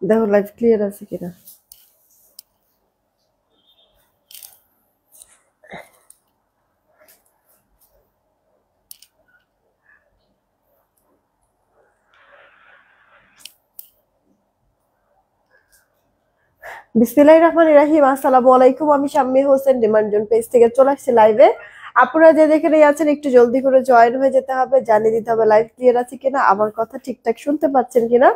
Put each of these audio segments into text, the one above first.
দেখো live clear আছে কিনা। বিসমিল্লাহির রহমানির রহিম। আসসালামু আলাইকুম। আমি শাম্মী হোসেন ডিমান্ডজন পেজ থেকে চলে আসছি লাইভে। আপনারা যে যেখানে আছেন একটু জলদি করে জয়েন হয়ে যেতে হবে, জানিয়ে দিতে হবে লাইভ ক্লিয়ার আছে কিনা, আমার কথা ঠিকঠাক শুনতে পাচ্ছেন কিনা।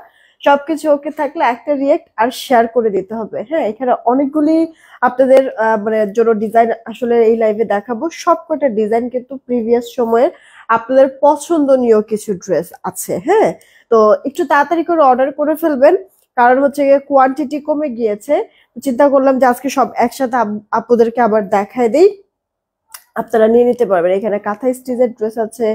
সবকিছু ওকে থাকলে একটা রিয়েক্ট আর শেয়ার করে দিতে হবে। হ্যাঁ, এখানে অনেকগুলি আপনাদের মানে জন্য ডিজাইন আসলে এই লাইভে দেখাবো। সবকটা ডিজাইন কিন্তু প্রিভিয়াস সময়ের আপনাদের পছন্দনীয় কিছু ড্রেস আছে। হ্যাঁ, তো একটু তাড়াতাড়ি করে অর্ডার করে ফেলবেন, কারণ হচ্ছে গিয়ে কোয়ান্টিটি কমে গিয়েছে। চিন্তা করলাম যে আজকে সব একসাথে আপুদেরকে আবার দেখায় দেই, আপনারা নিয়ে নিতে পারবেন। এখানে কাঁথা স্টিচের ড্রেস আছে,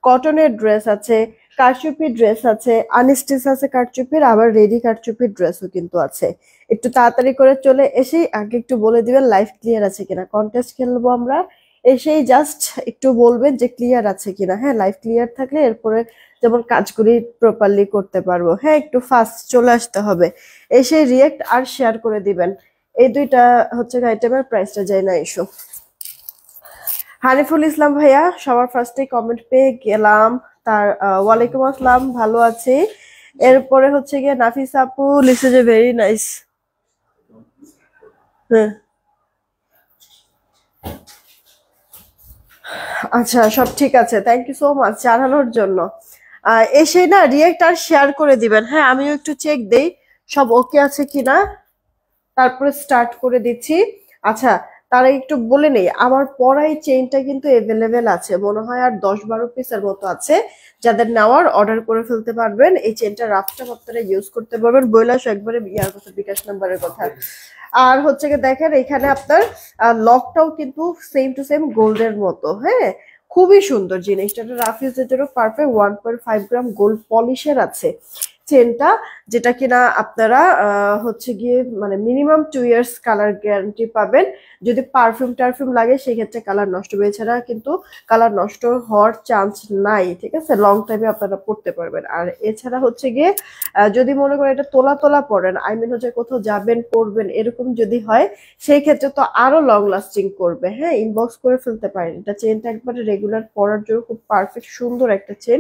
কটনের ড্রেস আছে, কারচুপি ড্রেস আছে, আনস্টিচ আছে কারচুপির, আবার রেডি কারচুপির ড্রেসও কিন্তু আছে। একটু তাড়াতাড়ি করে চলে এসেই আগে একটু বলে দিবেন লাইভ ক্লিয়ার আছে কিনা। কন্টেস্ট খেলবো আমরা, এসেই জাস্ট একটু বলবেন যে ক্লিয়ার আছে কিনা। হ্যাঁ, লাইভ ক্লিয়ার থাকলে এরপরে যেমন কাজগুলি প্রপারলি করতে পারবো। হ্যাঁ, একটু ফাস্ট চলে আসতে হবে, এসে রিয়েক্ট আর শেয়ার করে দিবেন। এই দুইটা হচ্ছে আইটেমের প্রাইসটা যাই না ইস্যু। হানিফুল ইসলাম ভাইয়া সবার ফার্স্টে কমেন্ট পেয়ে গেলাম, তার ওয়ালাইকুম আসসালাম, ভালো আছি। এরপরে হচ্ছে গিয়ে নাফিস আপু লিখছে যে ভেরি নাইস। হ্যাঁ, আচ্ছা সব ঠিক আছে, থ্যাংক ইউ সো মাচ জানানোর জন্য। এসে না রিয়েক্ট আর শেয়ার করে দিবেন। হ্যাঁ, আমিও একটু চেক দেই সব ওকে আছে কিনা, তারপরে স্টার্ট করে দিচ্ছি। আচ্ছা, তারা একটু বলে নেই, আমার পরা এই চেইনটা কিন্তু এভেলেবেল আছে, মনে হয় আর 10-12 পিসের মতো আছে। যাদের নেওয়ার অর্ডার করে ফেলতে পারবেন। এই চেইনটা রাফটাপ আপনারা ইউজ করতে পারবেন। বইলাস একবারে ইয়ার কথা, বিকাশ নাম্বারের কথা। আর হচ্ছে গিয়ে দেখেন এখানে আপনার লকটাও কিন্তু সেম টু সেম গোল্ডের মতো। হ্যাঁ, খুবই সুন্দর জিনিসটা, রাফ ইউজের জন্য পারফেক্ট। 1.5 গ্রাম গোল্ড পলিশের আছে চেনটা, যেটা কিনা আপনারা হচ্ছে গিয়ে মানে মিনিমাম 2 ইয়ার্স কালার গ্যারান্টি পাবেন। যদি পারফিউম টারফিউম লাগে সেক্ষেত্রে কালার নষ্ট হবে, এছাড়া কিন্তু কালার নষ্ট হওয়ার চান্স নাই। ঠিক আছে, লং টাইমে আপনারা পড়তে পারবেন। আর এছাড়া হচ্ছে গিয়ে যদি মনে করেন এটা তোলা তোলা পড়েন, আই মিন হচ্ছে কোথাও যাবেন পড়বেন এরকম যদি হয়, সেই ক্ষেত্রে তো আরো লং লাস্টিং করবে। হ্যাঁ, ইনবক্স করে ফেলতে পারেন। এটা চেনটা একবারে রেগুলার পরার জন্য খুব পারফেক্ট সুন্দর একটা চেন।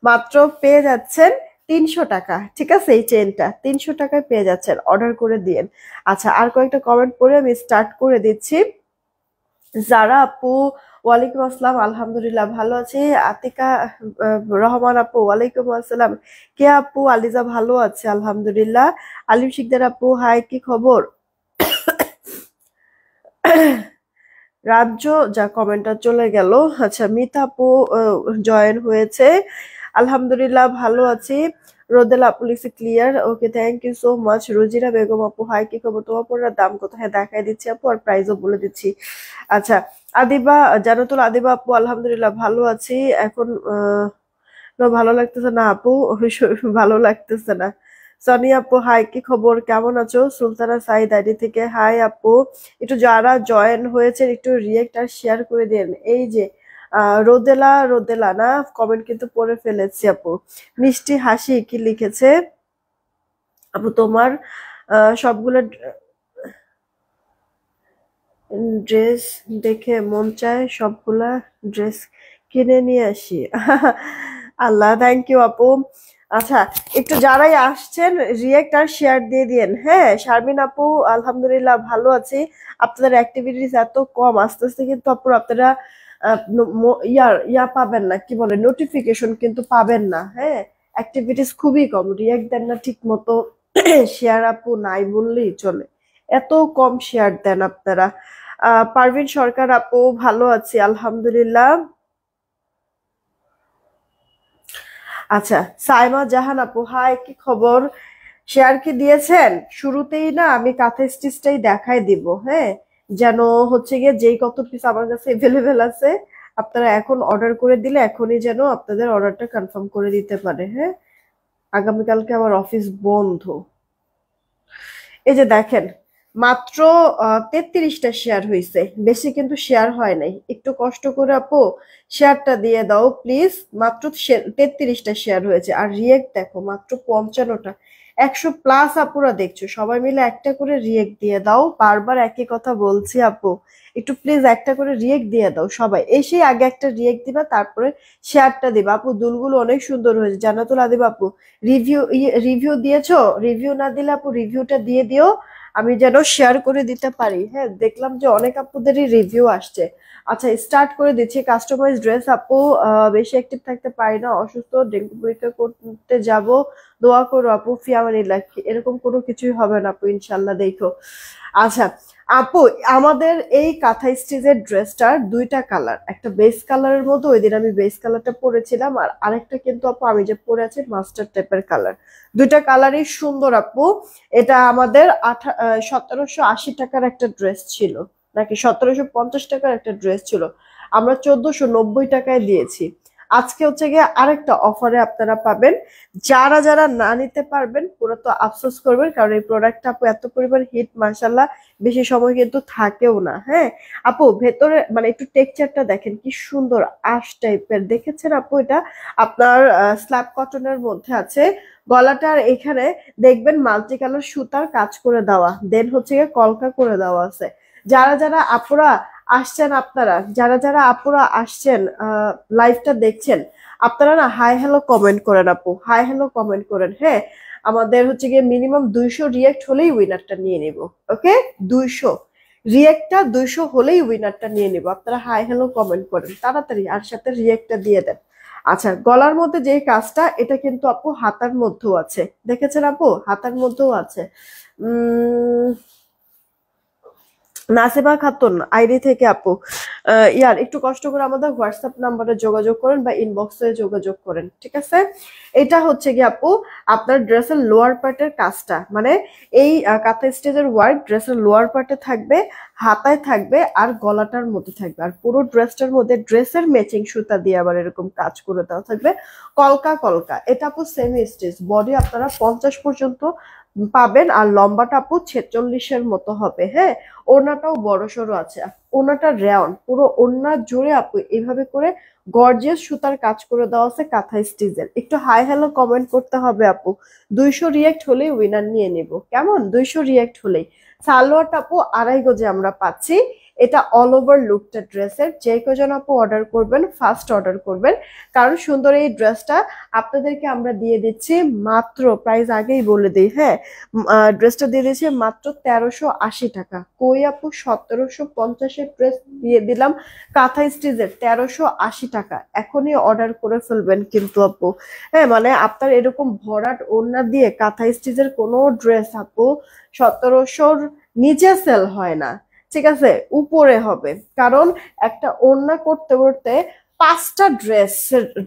মাত্র পেয়ে যাচ্ছেন 300 টাকা। ঠিক আছে, এই চেনটা 300 টাকায় পেয়ে যাচ্ছেন, অর্ডার করে দিয়েন। আচ্ছা, আর কয়েকটা কমেন্ট পড়ে আমি স্টার্ট করে দিচ্ছি। যারা আপু ওয়ালাইকুম আসসালাম, আলহামদুলিল্লাহ ভালো আছি। আতিকা রহমান আপু ওয়ালাইকুম আসসালাম। কে আপু? আলিজা ভালো আছে আলহামদুলিল্লাহ। আলিম শিকদার আপু হাই, কি খবর? রাজ্য যা কমেন্টটা চলে গেল। আচ্ছা, মিতা আপু জয়েন হয়েছে, আলহামদুলিল্লাহ ভালো আছি। রোদেলা আপু লিখছে clear, okay thank you so much. Rojira Begum আপু হাই, কি খবর? তোমার পড়ার দাম কত? হ্যাঁ, দেখাই দিচ্ছি আপু, আর প্রাইসও বলে দিচ্ছি। আচ্ছা, আদিবা জানাতুল আদিবা আপু আলহামদুলিল্লাহ ভালো আছি। এখন ভালো লাগতেছে না আপু, ভালো লাগতেছে না। সনি আপু হাই, কি খবর? কেমন আছো? সুলতানা সাইদ আইডি থেকে হাই আপু। একটু যারা জয়েন হয়েছে একটু রিয়েক্ট আর শেয়ার করে দেন। এই যে রোদেলা, রোদেলা না, কমেন্ট কিন্তু পড়ে ফেলেছি আপু। মিষ্টি হাসি কি লিখেছে আপু? তোমার সবগুলো ড্রেস দেখে মন চায় সবগুলা ড্রেস কিনে নিয়ে আসি। আল্লাহ, থ্যাংক ইউ আপু। আচ্ছা, একটু যারাই আসছেন রিয়েক্ট আর শেয়ার দিয়ে দিন। হ্যাঁ, শারমিন আপু আলহামদুলিল্লাহ ভালো আছি। আপনাদের অ্যাক্টিভিটিস এত কম, আস্তে আস্তে কিন্তু আপনারা ইয়া পাবেন না, কি বলে, নোটিফিকেশন কিন্তু পাবেন না। হ্যাঁ, অ্যাক্টিভিটিস খুবই কম, রিয়েক্ট দেন না ঠিক মতো। শেয়ার আপু নাই বললেই চলে, এত কম শেয়ার দেন আপনারা। পারভিন সরকার আপু ভালো আছি আলহামদুলিল্লাহ। আচ্ছা, সাইমা জাহান আপু হাই, কি খবর? শেয়ার কি দিয়েছেন? শুরুতেই না আমি কাঁথা স্টিচটাই দেখাই দিব। হ্যাঁ, যেন হচ্ছে গিয়ে যেই কত পিস আমার কাছে এভেলেবেল আছে, আপনারা এখন অর্ডার করে দিলে এখনই যেন আপনাদের অর্ডারটা কনফার্ম করে দিতে পারে। হ্যাঁ, আগামীকালকে আমার অফিস বন্ধ। এই যে দেখেন, মাত্র 33টা শেয়ার হয়েছে, বেশি কিন্তু শেয়ার হয় নাই। একটু কষ্ট করে আপু শেয়ারটা দিয়ে দাও প্লিজ। মাত্র 33টা শেয়ার হয়েছে, আর রিয়েক্ট দেখো মাত্র 55টা। 100+ আপুরা দেখছো, সবাই মিলে একটা করে রিয়েক্ট দিয়ে দাও। বারবার একই কথা বলছি আপু, একটু প্লিজ একটা করে রিয়েক্ট দিয়ে দাও সবাই। এসে আগে একটা রিয়েক্ট দিবা, তারপরে শেয়ারটা দিবা। আপু দুলগুলো অনেক সুন্দর হয়েছে, জান্নাতুল আদিব আপু। রিভিউ রিভিউ দিয়েছো? রিভিউ না দিলে আপু রিভিউটা দিয়ে দিও, আমি যেন শেয়ার করে দিতে পারি। হ্যাঁ, দেখলাম যে অনেক আপুদেরই রিভিউ আসছে। আচ্ছা, স্টার্ট করে দিচ্ছি। কাস্টমাইজ ড্রেস আপু, বেশি অ্যাক্টিভ থাকতে পারি না, অসুস্থ, ডেঙ্গু পরীক্ষা করতে যাব, দোয়া করো আপু, ফিয়ামানিল্লাহ। এরকম কোনো কিছুই হবে না আপু, ইনশাল্লাহ, দেখো। আচ্ছা আপু, আমাদের এই কাঁথা স্টিচের ড্রেসটার দুইটা কালার, একটা বেস কালারের মধ্যে, ওই দিন আমি বেস কালারটা পরেছিলাম, আর আরেকটা কিন্তু আপু আমি যে পরে আছি মাস্টার টাইপের কালার। দুইটা কালারই সুন্দর আপু। এটা আমাদের 1780 টাকার একটা ড্রেস ছিল, নাকি 1750 টাকার একটা ড্রেস ছিল, আমরা 1490 টাকায় দিয়েছি। আজকে হচ্ছে গিয়ে আরেকটা অফারে আপনারা পাবেন। যারা যারা না নিতে পারবেন পুরো তো আফসোস করবেন, কারণ এই প্রোডাক্টটা আপু এত পরিমাণ হিট, মাশাল্লাহ, বেশি সময় কিন্তু থাকেও না। হ্যাঁ আপু, ভেতরে মানে একটু টেক্সচারটা দেখেন কি সুন্দর, আঁশ টাইপের, দেখেছেন আপু? এটা আপনার স্ল্যাব কটনের মধ্যে আছে। গলাটার এখানে দেখবেন মাল্টি কালার সুতার কাজ করে দেওয়া, দেন হচ্ছে গিয়ে কলকা করে দেওয়া আছে। যারা যারা আপুরা আসছেন, আপনারা যারা যারা আপুরা আসছেন, লাইভটা দেখছেন, আপনারা না হাই হ্যালো কমেন্ট করেন আপু, হাই হ্যালো কমেন্ট করেন। হ্যাঁ, আমাদের হচ্ছে গিয়ে মিনিমাম 200 রিয়েক্ট হলেই উইনারটা নিয়ে নিব। ওকে, 200 রিয়েক্টটা 200 হলেই উইনারটা নিয়ে নিব। আপনারা হাই হ্যালো কমেন্ট করেন তাড়াতাড়ি, আর সাথে রিয়েক্টটা দিয়ে দেন। আচ্ছা, গলার মধ্যে যে কাজটা, এটা কিন্তু আপু হাতার মধ্যেও আছে, দেখেছেন আপু? হাতার মধ্যেও আছে। উম নাসিবা খাতুন আইডি থেকে আপু, ইয়ার একটু কষ্ট করে আমাদের হোয়াটসঅ্যাপ নাম্বারে যোগাযোগ করেন বা ইনবক্সে যোগাযোগ করেন, ঠিক আছে? এটা হচ্ছে কি আপু আপনার ড্রেসের লোয়ার পার্টের কাজটা, মানে এই কাঁথা স্টেজের ওয়ার্ক ড্রেসের লোয়ার পার্টে থাকবে, হাতায় থাকবে, আর গলাটার মধ্যে থাকবে, আর পুরো ড্রেসটার মধ্যে ড্রেসের ম্যাচিং সুতা দিয়ে আবার এরকম কাজ করে দেওয়া থাকবে, কলকা কলকা। এটা আপু সেমি স্টিচ, বডি আপনারা 50 পর্যন্ত পাবেন, আর লম্বাটা আপু 46-এর মতো হবে। হ্যাঁ, ওড়নাটাও বড় সড়ো আছে, ওড়নাটা রাউন্ড, পুরো ওড়না জুড়ে আপু এইভাবে করে গর্জিয়াস সুতার কাজ করে দেওয়া আছে কাঁথা স্টিচের। একটু হাই হ্যালো কমেন্ট করতে হবে আপু, 200 রিয়েক্ট হলেই উইনার নিয়ে নিব, কেমন? 200 রিয়েক্ট হলেই। সালোয়ারটা আপু 2.5 গজে আমরা পাচ্ছি। এটা অল ওভার লুকটা ড্রেসের, যে কজন আপু অর্ডার করবেন ফার্স্ট অর্ডার করবেন, কারণ সুন্দর এই ড্রেসটা আপনাদেরকে আমরা দিয়ে দিচ্ছি মাত্র, প্রাইস আগেই বলে দিই, হ্যাঁ, ড্রেসটা দিয়ে দিয়েছি মাত্র 1380 টাকা। কই আপু, 1750-এর ড্রেস দিয়ে দিলাম কাঁথা স্টিচের 1380 টাকা। এখনই অর্ডার করে ফেলবেন কিন্তু আপু। হ্যাঁ, মানে আপনার এরকম ভরাট ওড়না দিয়ে কাঁথা স্টিচের কোনো ড্রেস আপু 1700-র নিচে সেল হয় না, ঠিক আছে? উপরে হবে, কারণ একটা ওড়না করতে করতে 5টা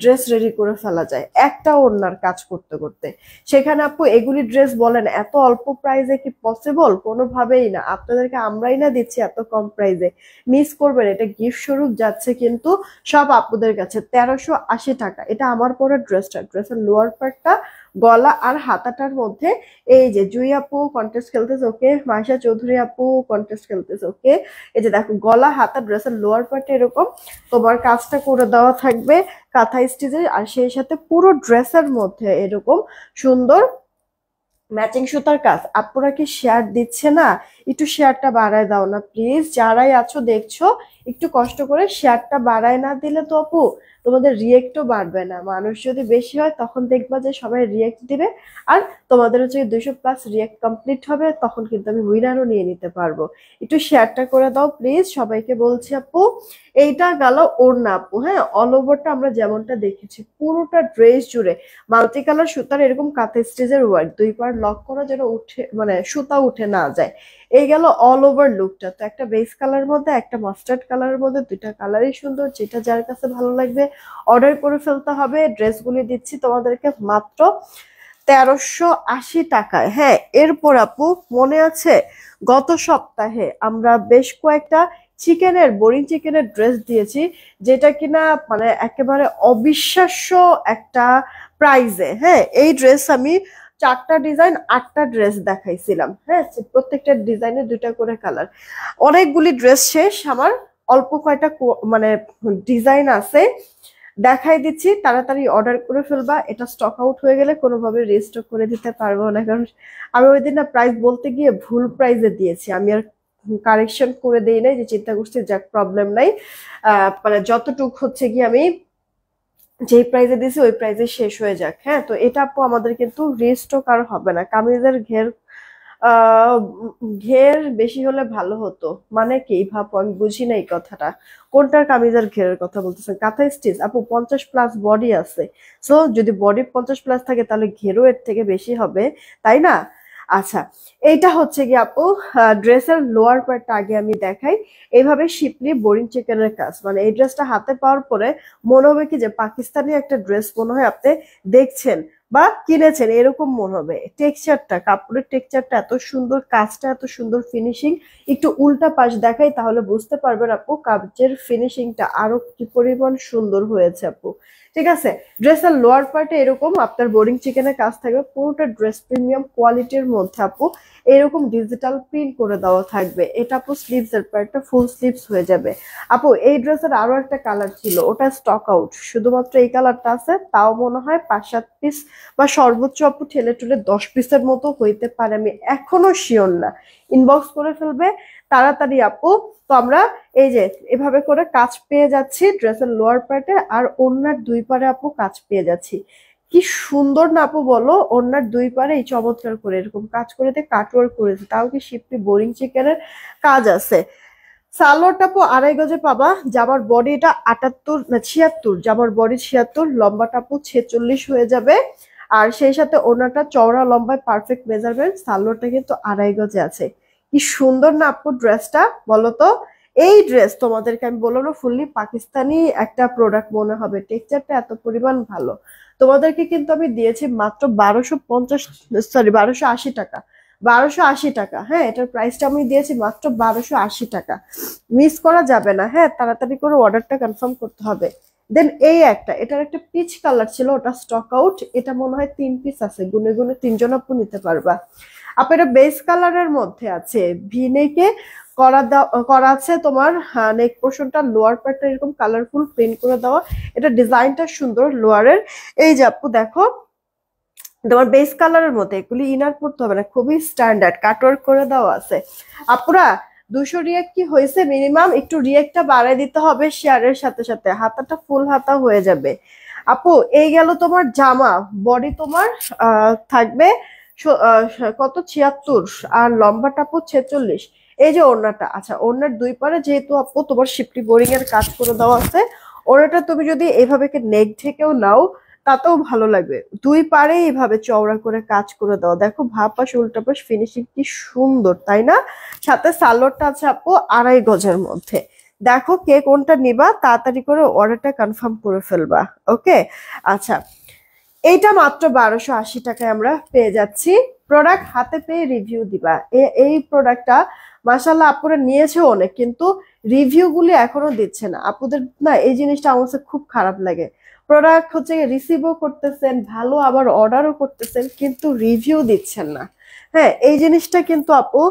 ড্রেস রেডি করে ফেলা যায় একটা ওড়নার কাজ করতে করতে। সেখানে আপু এগুলি ড্রেস বলেন এত অল্প প্রাইসে কি পসিবল? কোনোভাবেই না। আপনাদেরকে আমরাই না দিচ্ছি এত কম প্রাইসে, মিস করবেন। এটা গিফট স্বরূপ যাচ্ছে কিন্তু সব আপুদের কাছে 1380 টাকা। এটা আমার পরে ড্রেসটা, ড্রেসের লোয়ার পার্টটা, গলা আর হাতাটার মধ্যে এই যে জুই আপু কন্টেস্ট খেলতেছে, ওকে। মাইশা চৌধুরী আপু কন্টেস্ট খেলতেছে, ওকে। এই যে দেখো গলা হাতা ড্রেসের লোয়ার পার্টে এরকম তোমার কাজটা করে দেওয়া থাকবে কাঁথা স্টিচের, আর সেই সাথে পুরো ড্রেসের মধ্যে এরকম সুন্দর ম্যাচিং সুতার কাজ। আপুরা কি শেয়ার দিচ্ছে না? একটু শেয়ারটা বাড়ায় দাও না প্লিজ, যারাই আছো দেখছো, একটু কষ্ট করে শেয়ারটা বাড়ায় না দিলে তো আপু তোমাদের রিয়েক্টও বাড়বে না। মানুষ যদি বেশি হয় তখন দেখবা যে সবাই রিয়েক্ট দিবে, আর তোমাদের হচ্ছে 200+ রিয়েক্ট কমপ্লিট হবে, তখন কিন্তু আমি উইনারও নিয়ে নিতে পারবো। একটু শেয়ারটা করে দাও প্লিজ, সবাইকে বলছি আপু। এইটা গেল ওড়না আপু, হ্যাঁ, অল ওভারটা আমরা যেমনটা দেখেছি পুরোটা ড্রেস জুড়ে মাল্টি কালার সুতার এরকম কাঁথা স্টিচের ওয়ার্ক, 2 পার্ট লক করা যেন উঠে, মানে সুতা উঠে না যায়। এই গেল অল ওভার লুকটা। তো একটা বেস কালারের মধ্যে, একটা মাস্টার্ড কালারের মধ্যে, দুইটা কালারই সুন্দর, যেটা যার কাছে ভালো লাগবে অর্ডার করে ফেলতে হবে। ড্রেসগুলি দিচ্ছি তোমাদেরকে মাত্র 1380 টাকায়। হ্যাঁ, এরপর আপু মনে আছে গত সপ্তাহে আমরা বেশ কয়েকটা চিকেনের, বোরিং চিকেনের ড্রেস দিয়েছি, যেটা কিনা মানে একেবারে অবিশ্বাস্য একটা প্রাইজে। হ্যাঁ, এই ড্রেস আমি 4টা ডিজাইন 8টা ড্রেস দেখাইছিলাম। হ্যাঁ, প্রত্যেকটা ডিজাইনে 2টা করে কালার। অনেকগুলি ড্রেস শেষ আমার, অল্প কয়টা মানে ডিজাইন আছে। দেখাই দিচ্ছি, তাড়াতাড়ি অর্ডার করে ফেলবা। এটা স্টক আউট হয়ে গেলে কোনোভাবে রিস্টক করে দিতে পারবো না, কারণ আমি ওই দিন না প্রাইস বলতে গিয়ে ভুল প্রাইসে দিয়েছি। আমি আর কারেকশন করে দেই নাই, যে চিন্তা করছি যাক প্রবলেম নাই, মানে যতটুক হচ্ছে কি আমি যেই প্রাইসে দিছি ওই প্রাইসে শেষ হয়ে যাক। হ্যাঁ, তো এটা আপু আমাদের কিন্তু রিস্টক আর হবে না। কামিজের ঘের ঘের বেশি হলে ভালো হতো মানে কি ভাবো, আমি বুঝি না এই কথাটা। কোনটার কামিজের ঘেরের কথা বলতেছেন? কাঁথা স্টিচ আপু 50+ বডি আছে, সো যদি বডি 50+ থাকে তাহলে ঘেরও এর থেকে বেশি হবে, তাই না? আচ্ছা, এইটা হচ্ছে কি আপু ড্রেসের লোয়ার পার্টটা আগে আমি দেখাই। এইভাবে শিপলি বোরিং চিকেনের কাজ, মানে এই ড্রেসটা হাতে পাওয়ার পরে মনে হবে কি যে পাকিস্তানি একটা ড্রেস মনে হয় আপনি দেখছেন বা কিনেছেন, এরকম মনে হবে। টেক্সচারটা, কাপড়ের টেক্সচারটা এত সুন্দর, কাজটা এত সুন্দর, ফিনিশিং। একটু উল্টা পাশ দেখাই তাহলে বুঝতে পারবেন আপু কাজের ফিনিশিংটা আরো কি পরিমাণ সুন্দর হয়েছে আপু। ঠিক আছে, ড্রেসের লোয়ার পার্টে এরকম আপনার বোরিং চিকেনের কাজ থাকবে, পুরোটা ড্রেস প্রিমিয়াম কোয়ালিটির মধ্যে আপু এরকম ডিজিটাল প্রিন্ট করে দেওয়া থাকবে। এটা আপু স্লিভস এর পার্টটা ফুল স্লিভস হয়ে যাবে। আপু এই ড্রেসের আরো একটা কালার ছিল, ওটা স্টক আউট, শুধুমাত্র এই কালারটা আছে, তাও মনে হয় 5-7 পিস বা সর্বোচ্চ আপু ঠেলে টুলে 10 পিসের মতো হইতে পারে, আমি এখনো শিওর না। ইনবক্স করে ফেলবে তাড়াতাড়ি আপু। তো আমরা এই যে এভাবে করে কাজ পেয়ে যাচ্ছি ড্রেসের লোয়ার পার্টে, আর ওড়নার দুই পারে আপু কাজ পেয়ে যাচ্ছি। কি সুন্দর না আপু বলো, ওড়নার দুই পারে এই চমৎকার করে এরকম কাজ করে দিয়ে কাটওয়ার্ক করেছে, তাও কি শিপটি বোরিং চিকেনের কাজ আছে। সালোয়ারটা আপু 2.5 গজে পাবা। জামার বডি এটা 78 না 76, জামার বডি 76, লম্বাটা আপু 46 হয়ে যাবে। আর সেই সাথে ওনাটা চওড়া লম্বায় পারফেক্ট মেজারমেন্ট, সালোয়ারটা কিন্তু 2.5 গজে আছে। কি সুন্দর না আপু ড্রেসটা, বলো তো? এই ড্রেস তোমাদেরকে আমি বললাম না ফুললি পাকিস্তানি একটা প্রোডাক্ট মনে হবে, টেক্সচারটা এত পরিমাণ ভালো। তোমাদেরকে কিন্তু আমি দিয়েছি মাত্র 1250, সরি 1280 টাকা। 1280 টাকা, হ্যাঁ, এটার প্রাইসটা আমি দিয়েছি মাত্র 1280 টাকা। মিস করা যাবে না, হ্যাঁ, তাড়াতাড়ি করে অর্ডারটা কনফার্ম করতে হবে। দেন এই একটা, এটার একটা পিচ কালার ছিল, ওটা স্টক আউট। এটা মনে হয় 3 পিস আছে, গুনে গুনে 3 জন আপু নিতে পারবা। আপু এটা বেস কালারের মধ্যে আছে, ভি নেকে করা আছে তোমার নেক পোর্শনটা, লোয়ার পার্টটা এরকম কালারফুল প্রিন্ট করে দেওয়া। এটা ডিজাইনটা সুন্দর লোয়ারের। এই যে আপু দেখো তোমার বেস কালারের মধ্যে, এগুলি ইনার পড়তে হবে না, খুবই স্ট্যান্ডার্ড কাটওয়ার্ক করে দেওয়া আছে। আপুরা 200 রিয়াক্ট কি হয়েছে মিনিমাম, একটু রিয়াক্টটা বাড়ায় দিতে হবে শেয়ারের সাথে সাথে, হাতাটা ফুল হাতা হয়ে যাবে। আপু এই গেল তোমার জামা, বডি তোমার থাকবে কত 76, আর লম্বাটা আপু 46। এই যে ওড়নাটা, আচ্ছা ওড়নার দুই পারে যেহেতু আপু তোমার শিপটি বোরিং এর কাজ করে দেওয়া আছে, ওড়নাটা তুমি যদি এইভাবে নেক ঢেকেও নাও তাতেও ভালো লাগবে। দুই পারে এইভাবে চওড়া করে কাজ করে দাও, দেখো ভাব পাশ উল্টা পাশ ফিনিশিং কি সুন্দর, তাই না? সাথে সালোয়ারটা আছে আপু 2.5 গজের মধ্যে। দেখো কে কোনটা নিবা, তাড়াতাড়ি করে অর্ডারটা কনফার্ম করে ফেলবা। ওকে, আচ্ছা এইটা মাত্র 1280 টাকায় আমরা পেয়ে যাচ্ছি। প্রোডাক্ট হাতে পেয়ে রিভিউ দিবা। এই প্রোডাক্টটা মাশাল্লাহ আপুরা নিয়েছে অনেক, কিন্তু রিভিউ গুলি এখনো দিচ্ছে না। আপুদের না এই জিনিসটা আমার কাছে খুব খারাপ লাগে। প্রোডাক্ট হচ্ছে রিসিভও করতেছেন ভালো, আবার অর্ডারও করতেছেন, কিন্তু রিভিউ দিচ্ছেন না। হ্যাঁ, এই জিনিসটা কিন্তু আপু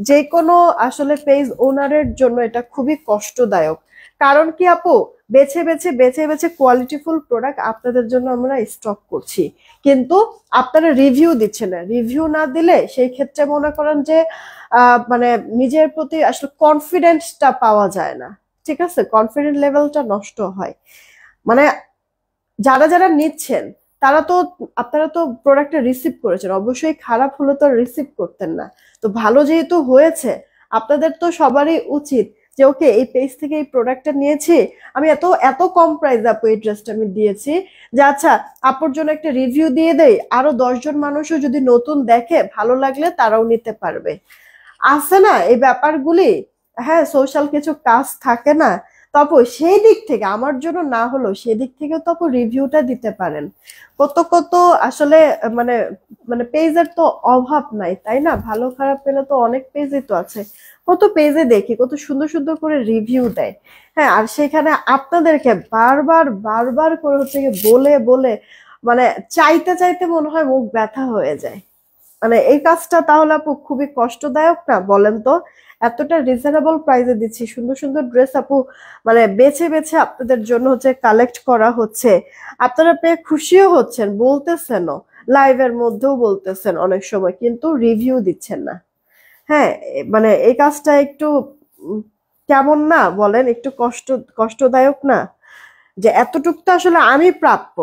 যে কোনো আসলে পেজ ওনারের জন্য এটা খুবই কষ্টদায়ক। কারণ কি আপু, বেছে বেছে বেছে বেছে কোয়ালিটিফুল প্রোডাক্ট আপনাদের জন্য আমরা স্টক করছি, কিন্তু আপনারা রিভিউ দিচ্ছেন না। রিভিউ না দিলে সেই ক্ষেত্রে মনে করেন যে মানে নিজের প্রতি আসলে কনফিডেন্সটা পাওয়া যায় না। ঠিক আছে, কনফিডেন্ট লেভেলটা নষ্ট হয়। মানে যারা যারা নিচ্ছেন তারা তো, আপনারা তো প্রোডাক্টটা রিসিভ করেছেন, অবশ্যই খারাপ হলে তো রিসিভ করতেন না। তো ভালো যেহেতু হয়েছে, আপনাদের তো সবারই উচিত যে ওকে এই পেজ থেকে এই প্রোডাক্টটা নিয়েছি, আমি এত এত কম প্রাইস আপু এই ড্রেসটা আমি দিয়েছি, যে আচ্ছা আপুর জন্য একটা রিভিউ দিয়ে দেই, আরো 10 জন মানুষও যদি নতুন দেখে ভালো লাগলে তারাও নিতে পারবে। আছে না এই ব্যাপারগুলি? হ্যাঁ, সোশ্যাল কিছু কাজ থাকে না? তবে সেই দিক থেকে আমার জন্য না হলো, সেদিক থেকে তখন রিভিউটা দিতে পারেন। কত কত আসলে মানে মানে পেজের তো অভাব নাই, তাই না? ভালো খারাপ পেলে তো অনেক পেজই তো আছে। কত পেজে দেখি কত সুন্দর সুন্দর করে রিভিউ দেয়। হ্যাঁ, আর সেখানে আপনাদেরকে বারবার বারবার করে হচ্ছে গিয়ে বলে বলে মানে চাইতে চাইতে মনে হয় মুখ ব্যথা হয়ে যায়। মানে এই কাজটা তাহলে আপু খুবই কষ্টদায়ক না, বলেন তো? এতটা রিজনেবল প্রাইসে দিচ্ছি, সুন্দর সুন্দর ড্রেস আপু মানে বেছে বেছে আপনাদের জন্য হচ্ছে কালেক্ট করা হচ্ছে। আপনারা পেয়ে খুশিও হচ্ছেন, বলতেছেনও, লাইভের মধ্যেও বলতেছেন অনেক সময়, কিন্তু রিভিউ দিচ্ছেন না। হ্যাঁ, মানে এই কাজটা একটু উম, কেমন না বলেন, একটু কষ্টদায়ক না? যে এতটুক তো আসলে আমি প্রাপ্য।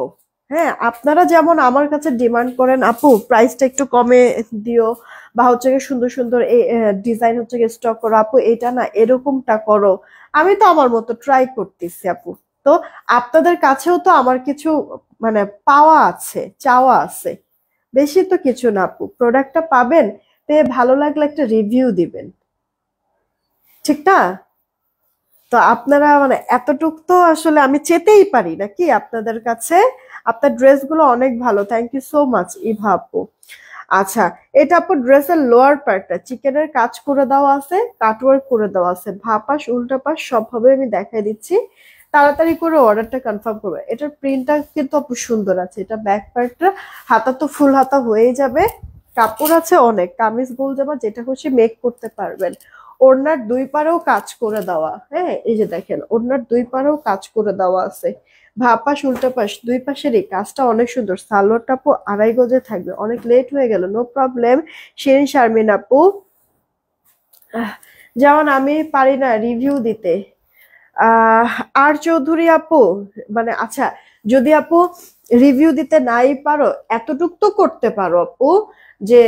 হ্যাঁ, আপনারা যেমন আমার কাছে ডিমান্ড করেন আপু প্রাইসটা একটু কমে দিও, বা হচ্ছে গিয়ে সুন্দর সুন্দর এই ডিজাইন হচ্ছে গিয়ে স্টক করো আপু, এটা না এরকমটা করো। আমি তো আমার মতো ট্রাই করতেছি আপু। তো আপনাদের কাছেও তো আমার কিছু মানে পাওয়া আছে, চাওয়া আছে। বেশি তো কিছু না আপু, প্রোডাক্টটা পাবেন, পেয়ে ভালো লাগলে একটা রিভিউ দিবেন, ঠিক না? তো আপনারা মানে এতটুক তো আসলে আমি চেতেই পারি নাকি আপনাদের কাছে। আপনার ড্রেসগুলো অনেক ভালো, thank you so much Eva আপু। আচ্ছা, এটা আপু ড্রেসের লোয়ার পার্টটা চিকেনের কাজ করে দেওয়া আছে, কাটওয়ার্ক করে দেওয়া আছে, ভাপাস উল্টা পাশ সবভাবে আমি দেখাই দিচ্ছি। তাড়াতাড়ি করে অর্ডারটা কনফার্ম করবে। এটার প্রিন্টটা কিন্তু আপু সুন্দর আছে। এটা ব্যাক পার্টটা, হাতা তো ফুল হাতা হয়েই যাবে, কাপড় আছে অনেক, কামিজ গোল জামা যেটা খুশি মেক করতে পারবেন। ওড়নার দুই পারেও কাজ করে দেওয়া, হ্যাঁ এই যে দেখেন ওড়নার দুই পারেও কাজ করে দেওয়া আছে, ভাপাস উল্টা পাশ দুই পাশেরই কাজটা অনেক সুন্দর। সালোয়ারটা আপু আড়াই গজে থাকবে। অনেক লেট হয়ে গেল, নো প্রবলেম শিরিন শারমিন আপু। যেমন আমি পারি না রিভিউ দিতে। আহ আর চৌধুরী আপু, মানে আচ্ছা, যদি আপু রিভিউ দিতে নাই পারো, এতটুক তো করতে পারো আপু, যে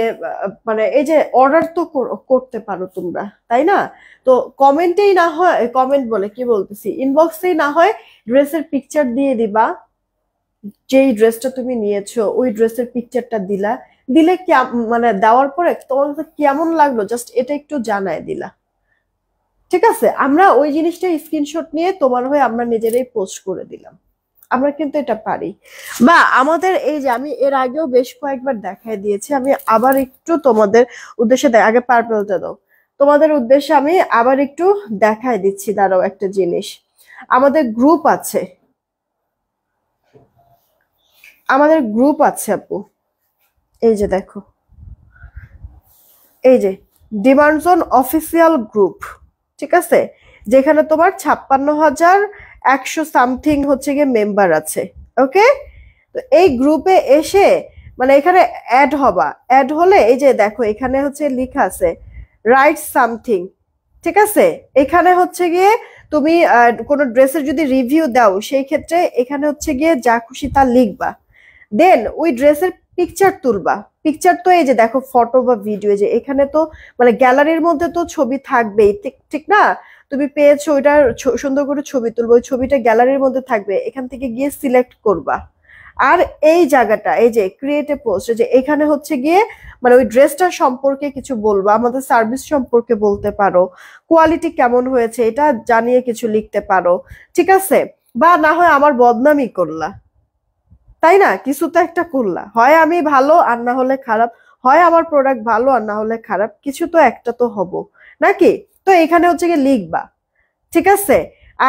মানে এই যে অর্ডার তো করতে পারো তোমরা, তাই না? তো কমেন্টেই না হয়, কমেন্ট বলে কি বলতেছি, ইনবক্সেই না হয় ড্রেসের পিকচার দিয়ে দিবা, যেই ড্রেসটা তুমি নিয়েছো ওই ড্রেসের পিকচারটা দিলা, দিলে মানে দেওয়ার পরে তোমার কাছে কেমন লাগলো জাস্ট এটা একটু জানায় দিলা, ঠিক আছে? আমরা ওই জিনিসটা স্ক্রিনশট নিয়ে তোমার হয়ে আমরা নিজেরাই পোস্ট করে দিলাম। আমরা কিন্তু এটা পারি। বা আমাদের এই যে আমি এর আগেও বেশ কয়েকবার দেখাই দিয়েছি, আমি আবার একটু তোমাদের উদ্দেশ্যে আগে পার্পলটা দাও, তোমাদের উদ্দেশ্যে আমি আবার একটু দেখাই দিচ্ছি। দাঁড়াও একটা জিনিস, আমাদের গ্রুপ আছে, আমাদের গ্রুপ আছে আপু, এই যে দেখো, এই যে ডিমান্ড জোন অফিসিয়াল গ্রুপ, ঠিক আছে? যেখানে তোমার 56,100 সামথিং হচ্ছে গিয়ে মেম্বার আছে। ওকে, তো এই গ্রুপে এসে মানে এখানে অ্যাড হবা, অ্যাড হলে এই যে দেখো এখানে হচ্ছে লেখা আছে রাইট সামথিং, ঠিক আছে? এখানে হচ্ছে গিয়ে তুমি কোনো ড্রেসের যদি রিভিউ দাও সেই ক্ষেত্রে এখানে হচ্ছে গিয়ে যা খুশি তা লিখবা, দেন ওই ড্রেসের পিকচার তুলবা। পিকচার তো এই যে দেখো ফটো বা ভিডিও, যে এখানে তো মানে গ্যালারির মধ্যে তো ছবি থাকবেই, ঠিক ঠিক না? তুমি পেয়েছো ওইটার সুন্দর করে ছবি তুলবো, ওই ছবিটা গ্যালারির মধ্যে থাকবে, এখান থেকে গিয়ে সিলেক্ট করবা। আর এই জায়গাটা এই যে ক্রিয়েট এ পোস্ট, যে এখানে হচ্ছে গিয়ে মানে ওই ড্রেসটা সম্পর্কে কিছু বলবা, আমাদের সার্ভিস সম্পর্কে বলতে পারো, কোয়ালিটি কেমন হয়েছে এটা জানিয়ে কিছু লিখতে পারো, ঠিক আছে? বা না হয় আমার বদনামই করলা, তাই না? কিছু তো একটা করলা, হয় আমি ভালো আর না হলে খারাপ, হয় আমার প্রোডাক্ট ভালো আর না হলে খারাপ, কিছু তো একটা তো হবো নাকি? তো এখানে হচ্ছে গিয়ে লিখবা, ঠিক আছে?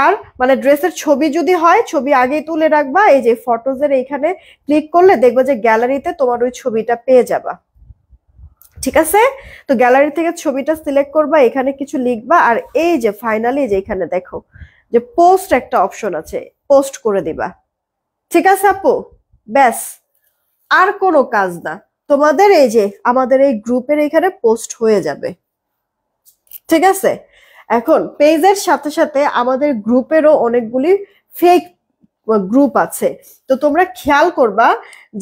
আর মানে ড্রেসের ছবি যদি হয় ছবি আগেই তুলে রাখবা, এই যে ফটোজের এইখানে ক্লিক করলে দেখবা যে গ্যালারিতে তোমার ওই ছবিটা পেয়ে যাবা, ঠিক আছে? তো গ্যালারি থেকে ছবিটা সিলেক্ট করবা, এখানে কিছু লিখবা, আর এই যে ফাইনালি যে এখানে দেখো যে পোস্ট একটা অপশন আছে, পোস্ট করে দিবা, ঠিক আছে আপু? ব্যাস, আর কোনো কাজ না, তোমাদের এই যে আমাদের এই গ্রুপের এখানে পোস্ট হয়ে যাবে, ঠিক আছে? এখন পেজের সাথে সাথে আমাদের গ্রুপেরও অনেকগুলি ফেক গ্রুপ আছে। তো তোমরা খেয়াল করবা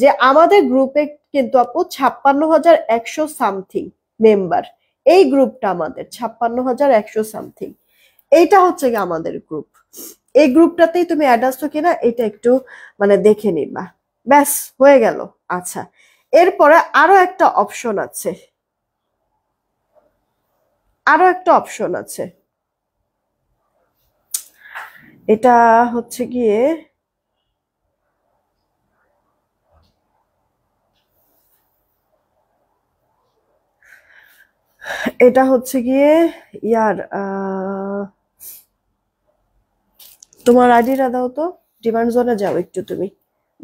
যে আমাদের গ্রুপে কিন্তু আপু 56,100 সামথিং মেম্বার, এই গ্রুপটা আমাদের 56,100 সামথিং, এইটা হচ্ছে কি আমাদের গ্রুপ। এই গ্রুপটাতেই তুমি অ্যাড আসছো কিনা এটা একটু মানে দেখে নিবা, ব্যাস হয়ে গেল। আচ্ছা, এরপরে আরো একটা অপশন আছে, আরো একটা অপশন আছে, এটা হচ্ছে গিয়ে এটা হচ্ছে গিয়ে ইয়ার তোমার আইডিটা দাও তো, ডিমান্ড জোনে যাও একটু তুমি,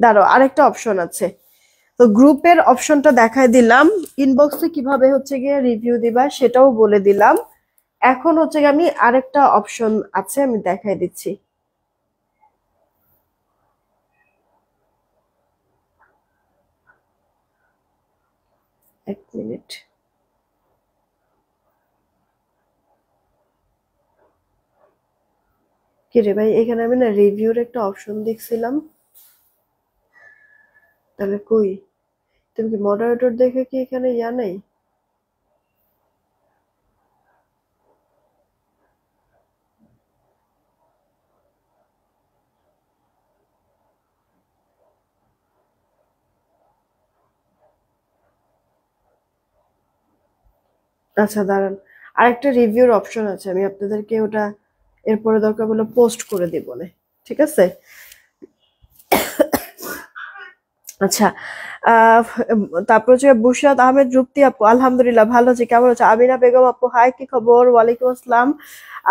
দাঁড়াও আরেকটা অপশন আছে। তো গ্রুপের অপশনটা দেখাই দিলাম, ইনবক্সে কিভাবে হচ্ছে গিয়ে রিভিউ দিবা সেটাও বলে দিলাম। এখন হচ্ছে গিয়ে আমি আরেকটা অপশন আছে, আমি দেখাই দিচ্ছি। এক মিনিট। কি রে ভাই, এখানে আমি না রিভিউর একটা অপশন দেখছিলাম, তাহলে কই? তুমি কি মডারেটর দেখে কি এখানে ইয়া নেই? আচ্ছা দাঁড়ান, আরেকটা রিভিউর অপশন আছে, আমি আপনাদেরকে ওটা এরপরে দরকার হলে পোস্ট করে দিব না, ঠিক আছে? আচ্ছা, তারপর হচ্ছে বুশরাত আহমেদ রুপ্তি আপু, আলহামদুলিল্লাহ ভালো আছি, কেমন আছে? আমিনা বেগম আপু, হাই কি খবর? ওয়ালাইকুম আসসালাম।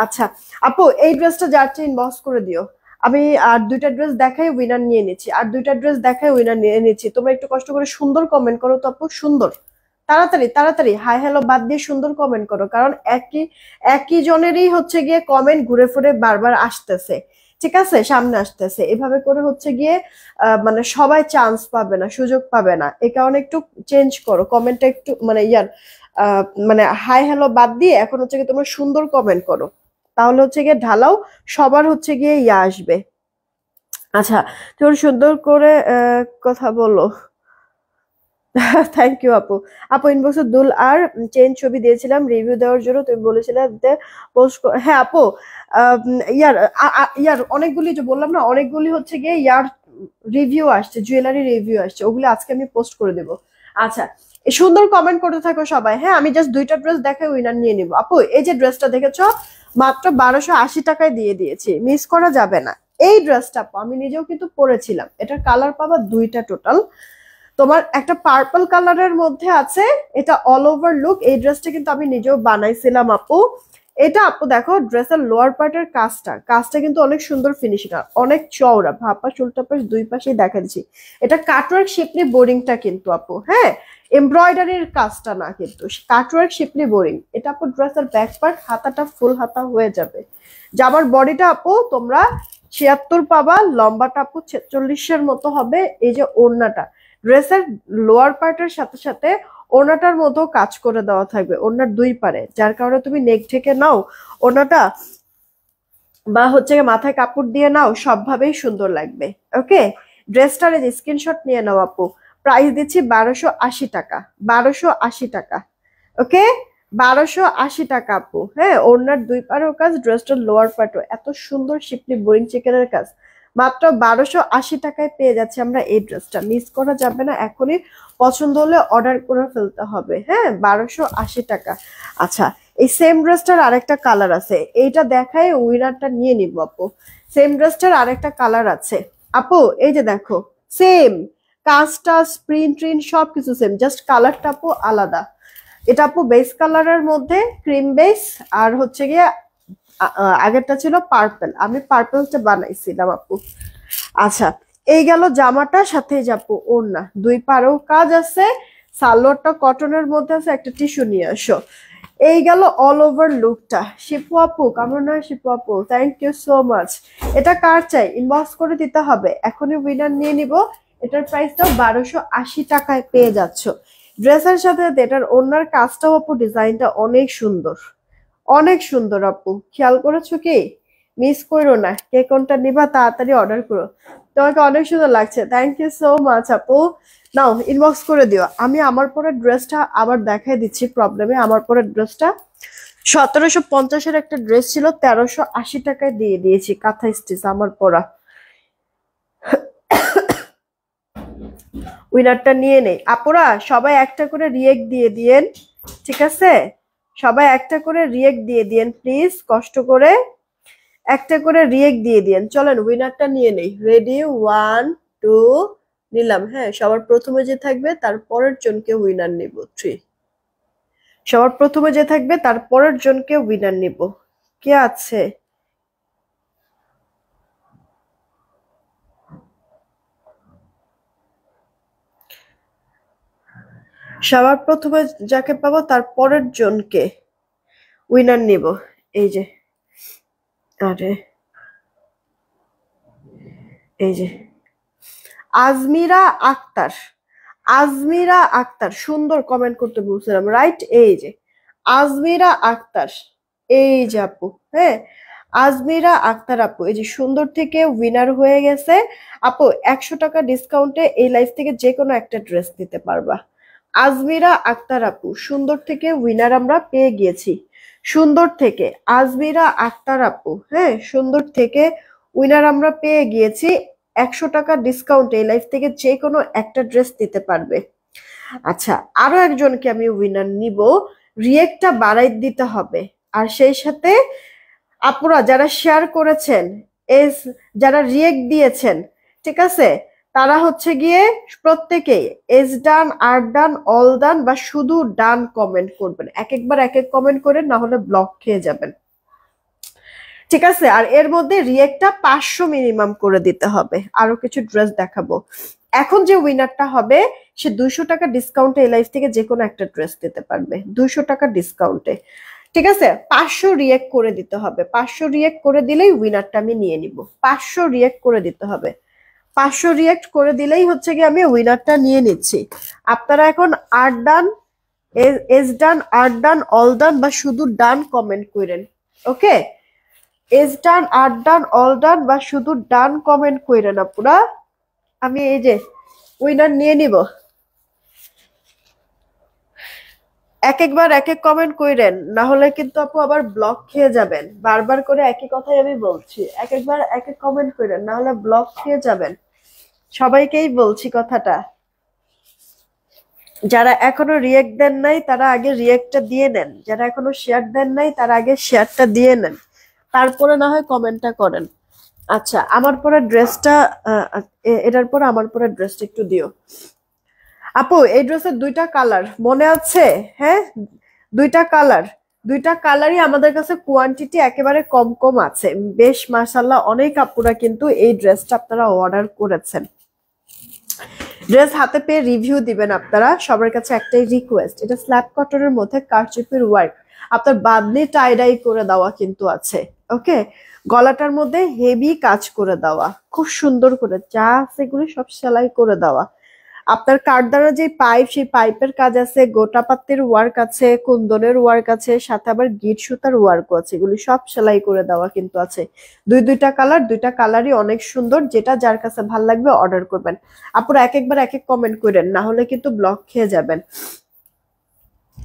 আচ্ছা আপু, এই ড্রেসটা যার চেয়ে ইনবক্স করে দিও। আমি আর দুইটা ড্রেস দেখাই উইনার নিয়ে নিচ্ছি, আর দুইটা ড্রেস দেখাই উইনার নিয়ে নিচ্ছি। তোমরা একটু কষ্ট করে সুন্দর কমেন্ট করো তো আপু, সুন্দর, তাড়াতাড়ি তাড়াতাড়ি হাই হ্যালো বাদ দিয়ে সুন্দর কমেন্ট করো, কারণ একই একই জনেরই হচ্ছে গিয়ে কমেন্ট ঘুরে ফিরে বারবার আসতেছে, ঠিক আছে, সামনে আসতেছে, এভাবে করে হচ্ছে গিয়ে মানে সবাই চান্স পাবে না, সুযোগ পাবে না। এই কারণে একটু চেঞ্জ করো কমেন্টটা, একটু মানে মানে হাই হ্যালো বাদ দিয়ে এখন হচ্ছে গিয়ে তোমরা সুন্দর কমেন্ট করো, তাহলে হচ্ছে গিয়ে ঢালাও সবার হচ্ছে গিয়ে ইয়া আসবে। আচ্ছা, তুমি সুন্দর করে কথা বলো। থ্যাংক ইউ আপু। আপু ইনবক্সে দুল আর চেন ছবি দিয়েছিলাম রিভিউ দেওয়ার জন্য, তুমি বলেছিলে যে পোস্ট। হ্যাঁ আপু, ইয়ার অনেকগুলি, যে বললাম না অনেকগুলি হচ্ছে গিয়ে ইয়ার রিভিউ আসছে, জুয়েলারি রিভিউ আসছে, ওগুলো আজকে আমি পোস্ট করে দেবো। আচ্ছা, সুন্দর কমেন্ট করতে থাকো সবাই। হ্যাঁ, আমি জাস্ট দুইটা ড্রেস দেখে উইনার নিয়ে নিবো। আপু এই যে ড্রেসটা দেখেছো, মাত্র 1280 টাকায় দিয়ে দিয়েছি, মিস করা যাবে না। এই ড্রেসটা আপু আমি নিজেও কিন্তু পরেছিলাম, এটার কালার পাবা দুইটা টোটাল। তোমার একটা পার্পল কালারের মধ্যে আছে, এটা অল ওভার লুক। এই ড্রেসটা কিন্তু আমি নিজেও বানাইছিলাম আপু। এটা আপু দেখো, ড্রেসের লোয়ার পার্টের কাজটা কিন্তু অনেক সুন্দর ফিনিশিং, আর অনেক চওড়া, ভাপাস উল্টাপাশ দুই পাশেই দেখা দিচ্ছি। এটা কাটওয়ার্ক শিপলি বোরিংটা কিন্তু আপু, হ্যাঁ, এমব্রয়ডারির কাজটা না, কিন্তু কাটওয়ার্ক শিপলি বোরিং। এটা আপু ড্রেসের ব্যাক পার্ট, হাতাটা ফুল হাতা হয়ে যাবে। জামার বডিটা আপু তোমরা 76 পাবা, লম্বাটা আপু 46-এর মতো হবে। এই যে ওড়নাটা, ড্রেসের লোয়ার পার্টের সাথে সাথে ওড়নাটার মতো কাজ করে দেওয়া থাকবে, ওড়নার দুই পারে, যার কারণে তুমি নেক থেকে নাও ওড়নাটা, বা হচ্ছে মাথায় কাপড় দিয়ে নাও, সবভাবেই সুন্দর লাগবে। ওকে, ড্রেসটার স্ক্রিনশট নিয়ে নাও আপু। প্রাইস দিচ্ছি 1280 টাকা, 1280 টাকা। ওকে, 1280 টাকা আপু। হ্যাঁ, ওড়নার দুই পারেও কাজ, ড্রেসটার লোয়ার পার্টও এত সুন্দর শিপলি বোরিং চিকেনের কাজ। মাত্র 1280 টাকায় পেয়ে যাচ্ছে আমরা এই ড্রেসটা, মিস করা যাবে না। এখনই পছন্দ হলে অর্ডার করে ফেলতে হবে। হ্যাঁ, 1280 টাকা। আচ্ছা, এই সেম ড্রেসটার আরেকটা কালার আছে, এইটা দেখাই উইনারটা নিয়ে নিব আপু। সেম ড্রেসটার আরেকটা কালার আছে আপু, এই যে দেখো, সেম কাজটা, প্রিন্ট ট্রিন্ট সবকিছু সেম, জাস্ট কালারটা আপু আলাদা। এটা আপু বেস কালারের মধ্যে ক্রিম বেস, আর হচ্ছে গিয়ে আগেরটা ছিল পার্পল, আমি পার্পলটা বানাইছিলাম আপু। আচ্ছা, এই গেল জামাটা, সাথে যাবো ওড়না, দুই পারেও কাজ আছে, সালোয়ারটা কটনের মধ্যে আছে, একটা টিস্যু নিয়ে আসো। এই গেল অল ওভার লুকটা। শিপু আপু কেমন হয়? শিপু আপু থ্যাংক ইউ সো মাচ। এটা কার চাই ইনবক্স করে দিতে হবে, এখনই উইনার নিয়ে নিব। এটার প্রাইসটাও 1280 টাকায় পেয়ে যাচ্ছ। ড্রেসের সাথে সাথে এটার ওড়নার কাজটাও আপু, ডিজাইনটা অনেক সুন্দর, অনেক সুন্দর আপু, খেয়াল করেছো কি? মিস করো না, কে কোনটা নিবা তাড়াতাড়ি অর্ডার করো। তোমাকে অনেক সুন্দর লাগছে, থ্যাংক ইউ সো মাচ আপু। নাও ইনবক্স করে দিও। আমি আমার পরের ড্রেসটা আবার দেখাই দিচ্ছি প্রবলেমে। আমার পরের ড্রেসটা 1750-এর একটা ড্রেস ছিল, 1380 টাকায় দিয়ে দিয়েছি, কাঁথা স্টিচ আমার পরা। উইনারটা নিয়ে নেই আপুরা, সবাই একটা করে রিয়েক্ট দিয়ে দিয়েন, ঠিক আছে? সবাই একটা করে রিয়েক্ট দিয়ে দিয়েন প্লিজ, কষ্ট করে একটা করে রিয়েক্ট দিয়ে দিয়েন। চলেন উইনারটা নিয়ে নেই। রেডি, 1 2, নিলাম। হ্যাঁ, সবার প্রথমে যে থাকবে তার পরের জনকে উইনার নিব। 3, সবার প্রথমে যে থাকবে তার পরের জনকে উইনার নিব। কে আছে? সবার প্রথমে যাকে পাবো তার পরের জনকে উইনার নিব। এই যে, আরে এই যে আজমিরা আক্তার। আজমিরা আক্তার সুন্দর কমেন্ট করতে বলছিলাম, রাইট? এই যে আজমিরা আক্তার, এই যে আপু, হ্যাঁ আজমিরা আক্তার আপু এই যে সুন্দর থেকে উইনার হয়ে গেছে। আপু 100 টাকা ডিসকাউন্টে এই লাইফ থেকে যে কোনো একটা ড্রেস নিতে পারবা। আজমিরা আক্তার আপু সুন্দর থেকে উইনার আমরা পেয়ে গিয়েছি। সুন্দর থেকে আজমিরা আক্তার আপু, হ্যাঁ সুন্দর থেকে উইনার আমরা পেয়ে গিয়েছি। 100 টাকা ডিসকাউন্ট এই লাইফ থেকে যে কোনো একটা ড্রেস নিতে পারবে। আচ্ছা, আরো একজনকে আমি উইনার নিব, রিয়েক্টটা বাড়াই দিতে হবে। আর সেই সাথে আপুরা যারা শেয়ার করেছেন, এস যারা রিয়েক্ট দিয়েছেন, ঠিক আছে, তারা হচ্ছে গিয়ে প্রত্যেকেই এস ডান, আর ডান, অল ডান বা শুধু ডান কমেন্ট করবেন। একবার এক এক কমেন্ট করে, না হলে ব্লক খেয়ে যাবেন, ঠিক আছে? আর এর মধ্যে রিয়েক্টটা 500 মিনিমাম করে দিতে হবে। আরো কিছু ড্রেস দেখাবো। এখন যে উইনারটা হবে সে 200 টাকা ডিসকাউন্টে এই লাইফ থেকে যে কোনো একটা ড্রেস দিতে পারবে, 200 টাকা ডিসকাউন্টে, ঠিক আছে? 500 রিয়েক্ট করে দিতে হবে। 500 রিয়েক্ট করে দিলেই উইনারটা আমি নিয়ে নিব। 500 রিয়েক্ট করে দিতে হবে। 500 রিয়েক্ট করে দিলেই হচ্ছে কি আমি উইনারটা নিয়ে নিচ্ছি। আপনারা এখন আর ডান, এস ডান, আর ডান, অল ডান বা শুধু ডান কমেন্ট করেন। ওকে, এস ডান, আর ডান, অল ডান বা শুধু ডান কমেন্ট করেন আপুরা। আমি এই যে উইনার নিয়ে নিব। একবার এক এক কমেন্ট কইরেন, না হলে কিন্তু আপু আবার ব্লক খেয়ে যাবেন। বারবার করে একই কথাই আমি বলছি, একবার এক এক কমেন্ট কইরেন, না হলে ব্লক খেয়ে যাবেন। সবাইকেই বলছি কথাটা। যারা এখনো রিয়েক্ট দেন নাই তারা আগে রিয়েক্টটা দিয়ে নেন, যারা এখনো শেয়ার দেন নাই তারা আগে শেয়ারটা দিয়ে নেন, তারপরে না হয় কমেন্টটা করেন। আচ্ছা, আমার পরে ড্রেসটা, এটার পরে আমার পরে ড্রেসটা একটু দিও আপু। এই ড্রেসের দুইটা কালার মনে আছে? হ্যাঁ, দুইটা কালার, দুইটা কালারই আমাদের কাছে কোয়ান্টিটি একেবারে কম কম আছে। বেশ মাশাআল্লাহ, অনেক আপুরা কিন্তু এই ড্রেসটা আপনারা অর্ডার করেছেন। ড্রেস হাতে পেয়ে রিভিউ দিবেন আপনারা। সবার কাছে একটাই রিকোয়েস্ট, এটা স্ল্যাব কটনের মধ্যে কারচুপির ওয়ার্ক, আপনার বাদনি টাইডাই করে দেওয়া কিন্তু আছে। ওকে, গলাটার মধ্যে হেভি কাজ করে দেওয়া, খুব সুন্দর করে যা সেগুলি সব সেলাই করে দেওয়া। আপনার কাঠদানা যে পাইপ, সেই পাইপের কাজ আছে, গোটা পাত্তির ওয়ার্ক আছে, কুন্দনের ওয়ার্ক আছে, সাথে আবার গিট সুতার ওয়ার্কও আছে। এগুলি সব সেলাই করে দেওয়া কিন্তু আছে। দুইটা কালার, দুইটা কালারই অনেক সুন্দর। যেটা যার কাছে ভাল লাগবে অর্ডার করবেন। আপুরা একবার এক এক কমেন্ট করেন, না হলে কিন্তু ব্লক খেয়ে যাবেন।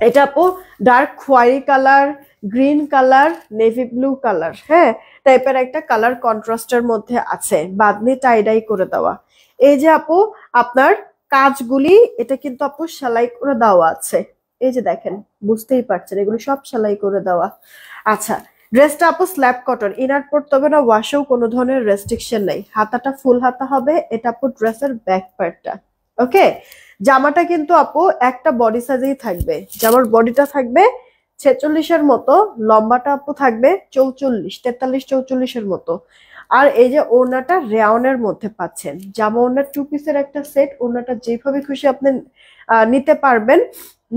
এটা আপু ডার্ক খয়েরি colour, green colour, navy blue colour, হ্যাঁ টাইপের একটা কালার কন্ট্রাস্টের মধ্যে আছে, বাদনি টাইডাই করে দেওয়া। এই যে আপু আপনার কাজগুলি, এটা কিন্তু আপু সেলাই করে দেওয়া আছে। এই যে দেখেন, বুঝতেই পারছেন এগুলো সব সেলাই করে দেওয়া। আচ্ছা, ড্রেসটা আপু স্ল্যাব কটন, ইনার পড়তে হবে না, ওয়াশেও কোনো ধরনের রেস্ট্রিকশন নেই। হাতাটা ফুল হাতা হবে, এটা আপু ড্রেসের ব্যাক পার্টটা। ওকে, জামাটা কিন্তু আপু একটা বডি সাইজেই থাকবে। জামার বডিটা থাকবে 46-এর মতো, লম্বাটা আপু থাকবে 44, 43, 44-এর মতো। আর এই যে ওড়নাটা রেওনের মধ্যে পাচ্ছেন। জামা ওড়নার 2 পিসের একটা সেট। ওড়নাটা যেভাবে খুশি আপনি নিতে পারবেন।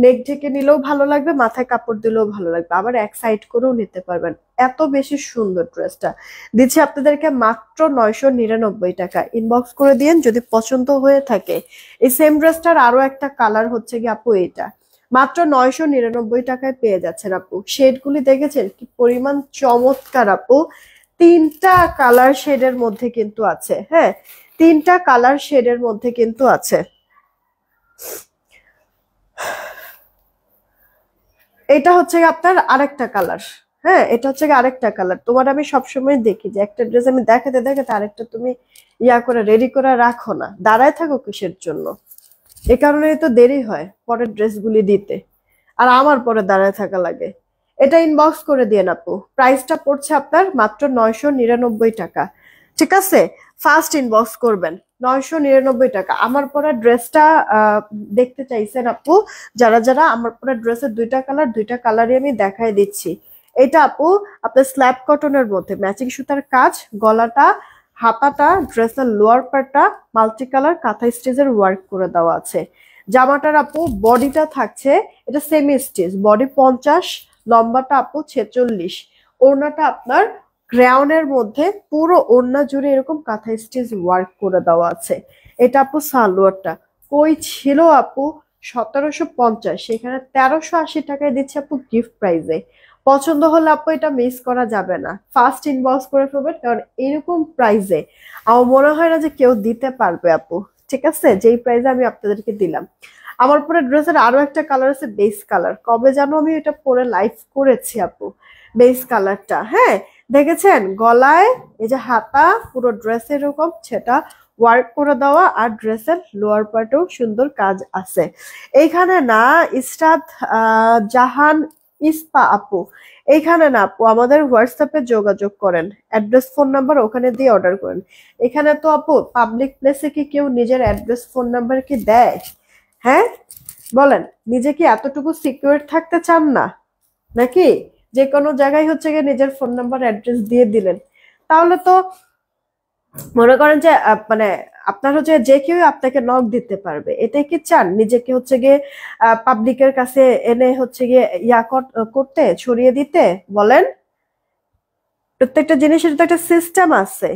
নেক ঢেকে নিলেও ভালো লাগবে, মাথায় কাপড় দিলেও ভালো লাগবে, আবার এক সাইড করেও নিতে পারবেন। এত বেশি সুন্দর ড্রেসটা দিচ্ছি আপনাদেরকে মাত্র 999 টাকা। ইনবক্স করে দিয়েন যদি পছন্দ হয়ে থাকে। এই সেম ড্রেসটার আরো একটা কালার হচ্ছে কি আপু, এটা মাত্র 999 টাকায় পেয়ে যাচ্ছেন আপু। শেডগুলি দেখেছেন কি পরিমাণ চমৎকার আপু। 3টা কালার শেডের মধ্যে কিন্তু আছে, হ্যাঁ 3টা কালার শেডের মধ্যে কিন্তু আছে। এটা হচ্ছে আপনার আরেকটা কালার, হ্যাঁ এটা হচ্ছে আরেকটা কালার। তোমার আমি সবসময় দেখি যে একটা ড্রেস আমি দেখাতে দেখাতে আরেকটা তুমি ইয়া করে রেডি করে রাখো না, দাঁড়ায় থাকো কিসের জন্য? এ কারণেই তো দেরি হয় পরের ড্রেসগুলি দিতে, আর আমার পরে দাঁড়ায় থাকা লাগে। এটা ইনবক্স করে দিয়ে আপু। প্রাইসটা পড়ছে আপনার মাত্র 999 টাকা, ঠিক আছে? ফার্স্ট ইনবক্স করবেন, 999 টাকা। আমার পরা ড্রেসটা দেখতে চাইছেন আপু যারা যারা, আমার পরা ড্রেসের দুইটা কালারই আমি দেখাই দিচ্ছি। এটা আপু আপনার স্ল্যাব কটনের মধ্যে ম্যাচিং সুতার কাজ, গলাটা, হাতাটা, ড্রেসের লোয়ার পার্টটা মাল্টি কালার কাঁথা স্টিচের ওয়ার্ক করে দেওয়া আছে। জামাটার আপু বডিটা থাকছে এটা সেমি স্টিচ, বডি 50, লম্বাটা আপু 46, ওড়নাটা আপনার গ্রাউন্ডের মধ্যে পুরো ওড়না জুড়ে এরকম কাঁথা স্টিচ ওয়ার্ক করে দেওয়া আছে। এটা আপু সালোয়ারটা কই ছিল আপু 1750, সেখানে 1380 টাকায় দিচ্ছে আপু গিফট প্রাইজে। পছন্দ হলে আপু এটা মিস করা যাবে না, ফার্স্ট ইনবক্স করে ফেলবেন, কারণ এরকম প্রাইজে আমার মনে হয় না যে কেউ দিতে পারবে আপু। ঠিক আছে, যেই প্রাইজে আমি আপনাদেরকে দিলাম। আমার পরে ড্রেসের আরো একটা কালার আছে বেস কালার, কবে জানো আমি এটা পরে লাইভ করেছি আপু। বেস কালারটা হ্যাঁ দেখেছেন, গলায় এই যে হাতা পুরো ড্রেস এরকম সেটা ওয়ার্ক করে দেওয়া, আর ড্রেসের লোয়ার পার্টেও সুন্দর কাজ আছে। এইখানে না ইসরাত জাহান ইস্পা আপু, এইখানে না আপু আমাদের হোয়াটসঅ্যাপে যোগাযোগ করেন, অ্যাড্রেস ফোন নাম্বার ওখানে দিয়ে অর্ডার করেন। এখানে তো আপু পাবলিক প্লেসে কি কেউ নিজের অ্যাড্রেস ফোন নাম্বার কি দেয়? হ্যাঁ বলেন, নিজে কি এতটুকু সিকিউর থাকতে চান না নাকি? যে কোনো জায়গায় হচ্ছে গিয়ে নিজের ফোন নাম্বার অ্যাড্রেস দিয়ে দিলেন, তাহলে তো মনে করেন যে মানে আপনার হচ্ছে যে কেউ আপনাকে নক দিতে পারবে। এটাই কি চান নিজেকে হচ্ছে গিয়ে পাবলিকের কাছে এনে হচ্ছে গিয়ে করতে, ছড়িয়ে দিতে? বলেন, প্রত্যেকটা জিনিসের তো একটা সিস্টেম আছে।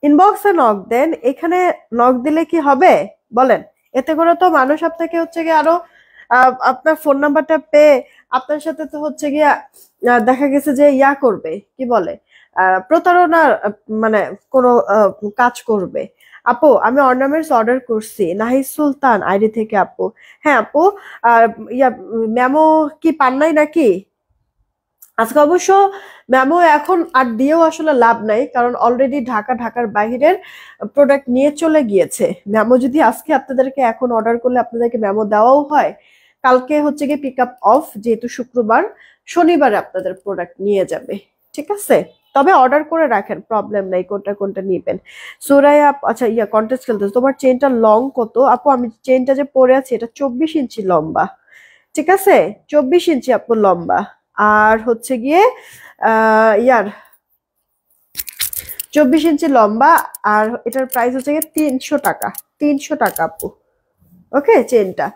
ইনবক্সে নক দেন, এখানে নক দিলে কি হবে বলেন? এতে করে তো মানুষ আপনাকে হচ্ছে গিয়ে আরো আপনার ফোন নাম্বারটা পেয়ে আপনার সাথে তো হচ্ছে গিয়ে দেখা গেছে যে করবে, কি বলে, প্রতারণার মানে কোনো কাজ করবে। আপু আমি অর্নামেন্টস অর্ডার করছি নাহিদ সুলতান আইডি থেকে আপু। হ্যাঁ আপু, আহ, ইয়া মেমো কি পান নাই নাকি? আজকে অবশ্য ম্যামও এখন আর দিয়েও আসলে লাভ নাই, কারণ অলরেডি ঢাকার বাইরের প্রোডাক্ট নিয়ে চলে গিয়েছে। ম্যামও যদি আজকে আপনাদেরকে এখন অর্ডার করলে আপনাদেরকে ম্যামও দেওয়াও হয়, কালকে হচ্ছে গিয়ে পিক আপ অফ, যেহেতু শুক্রবার, শনিবারে আপনাদের প্রোডাক্ট নিয়ে যাবে। ঠিক আছে, তবে অর্ডার করে রাখেন, প্রবলেম নাই কোনটা কোনটা নিবেন। সুরাইয়া আচ্ছা কন্টেস্ট খেলতেছে, তোমার চেনটা লং কত আপু? আমি চেনটা যে পরে আছি এটা 24 ইঞ্চি লম্বা। ঠিক আছে, 24 ইঞ্চি আপু লম্বা। আর হচ্ছে গিয়ে আহ ইয়ার 24 ইঞ্চি লম্বা, আর এটার প্রাইস হচ্ছে গিয়ে 300 টাকা। 300 টাকা আপু। ওকে চেনটা।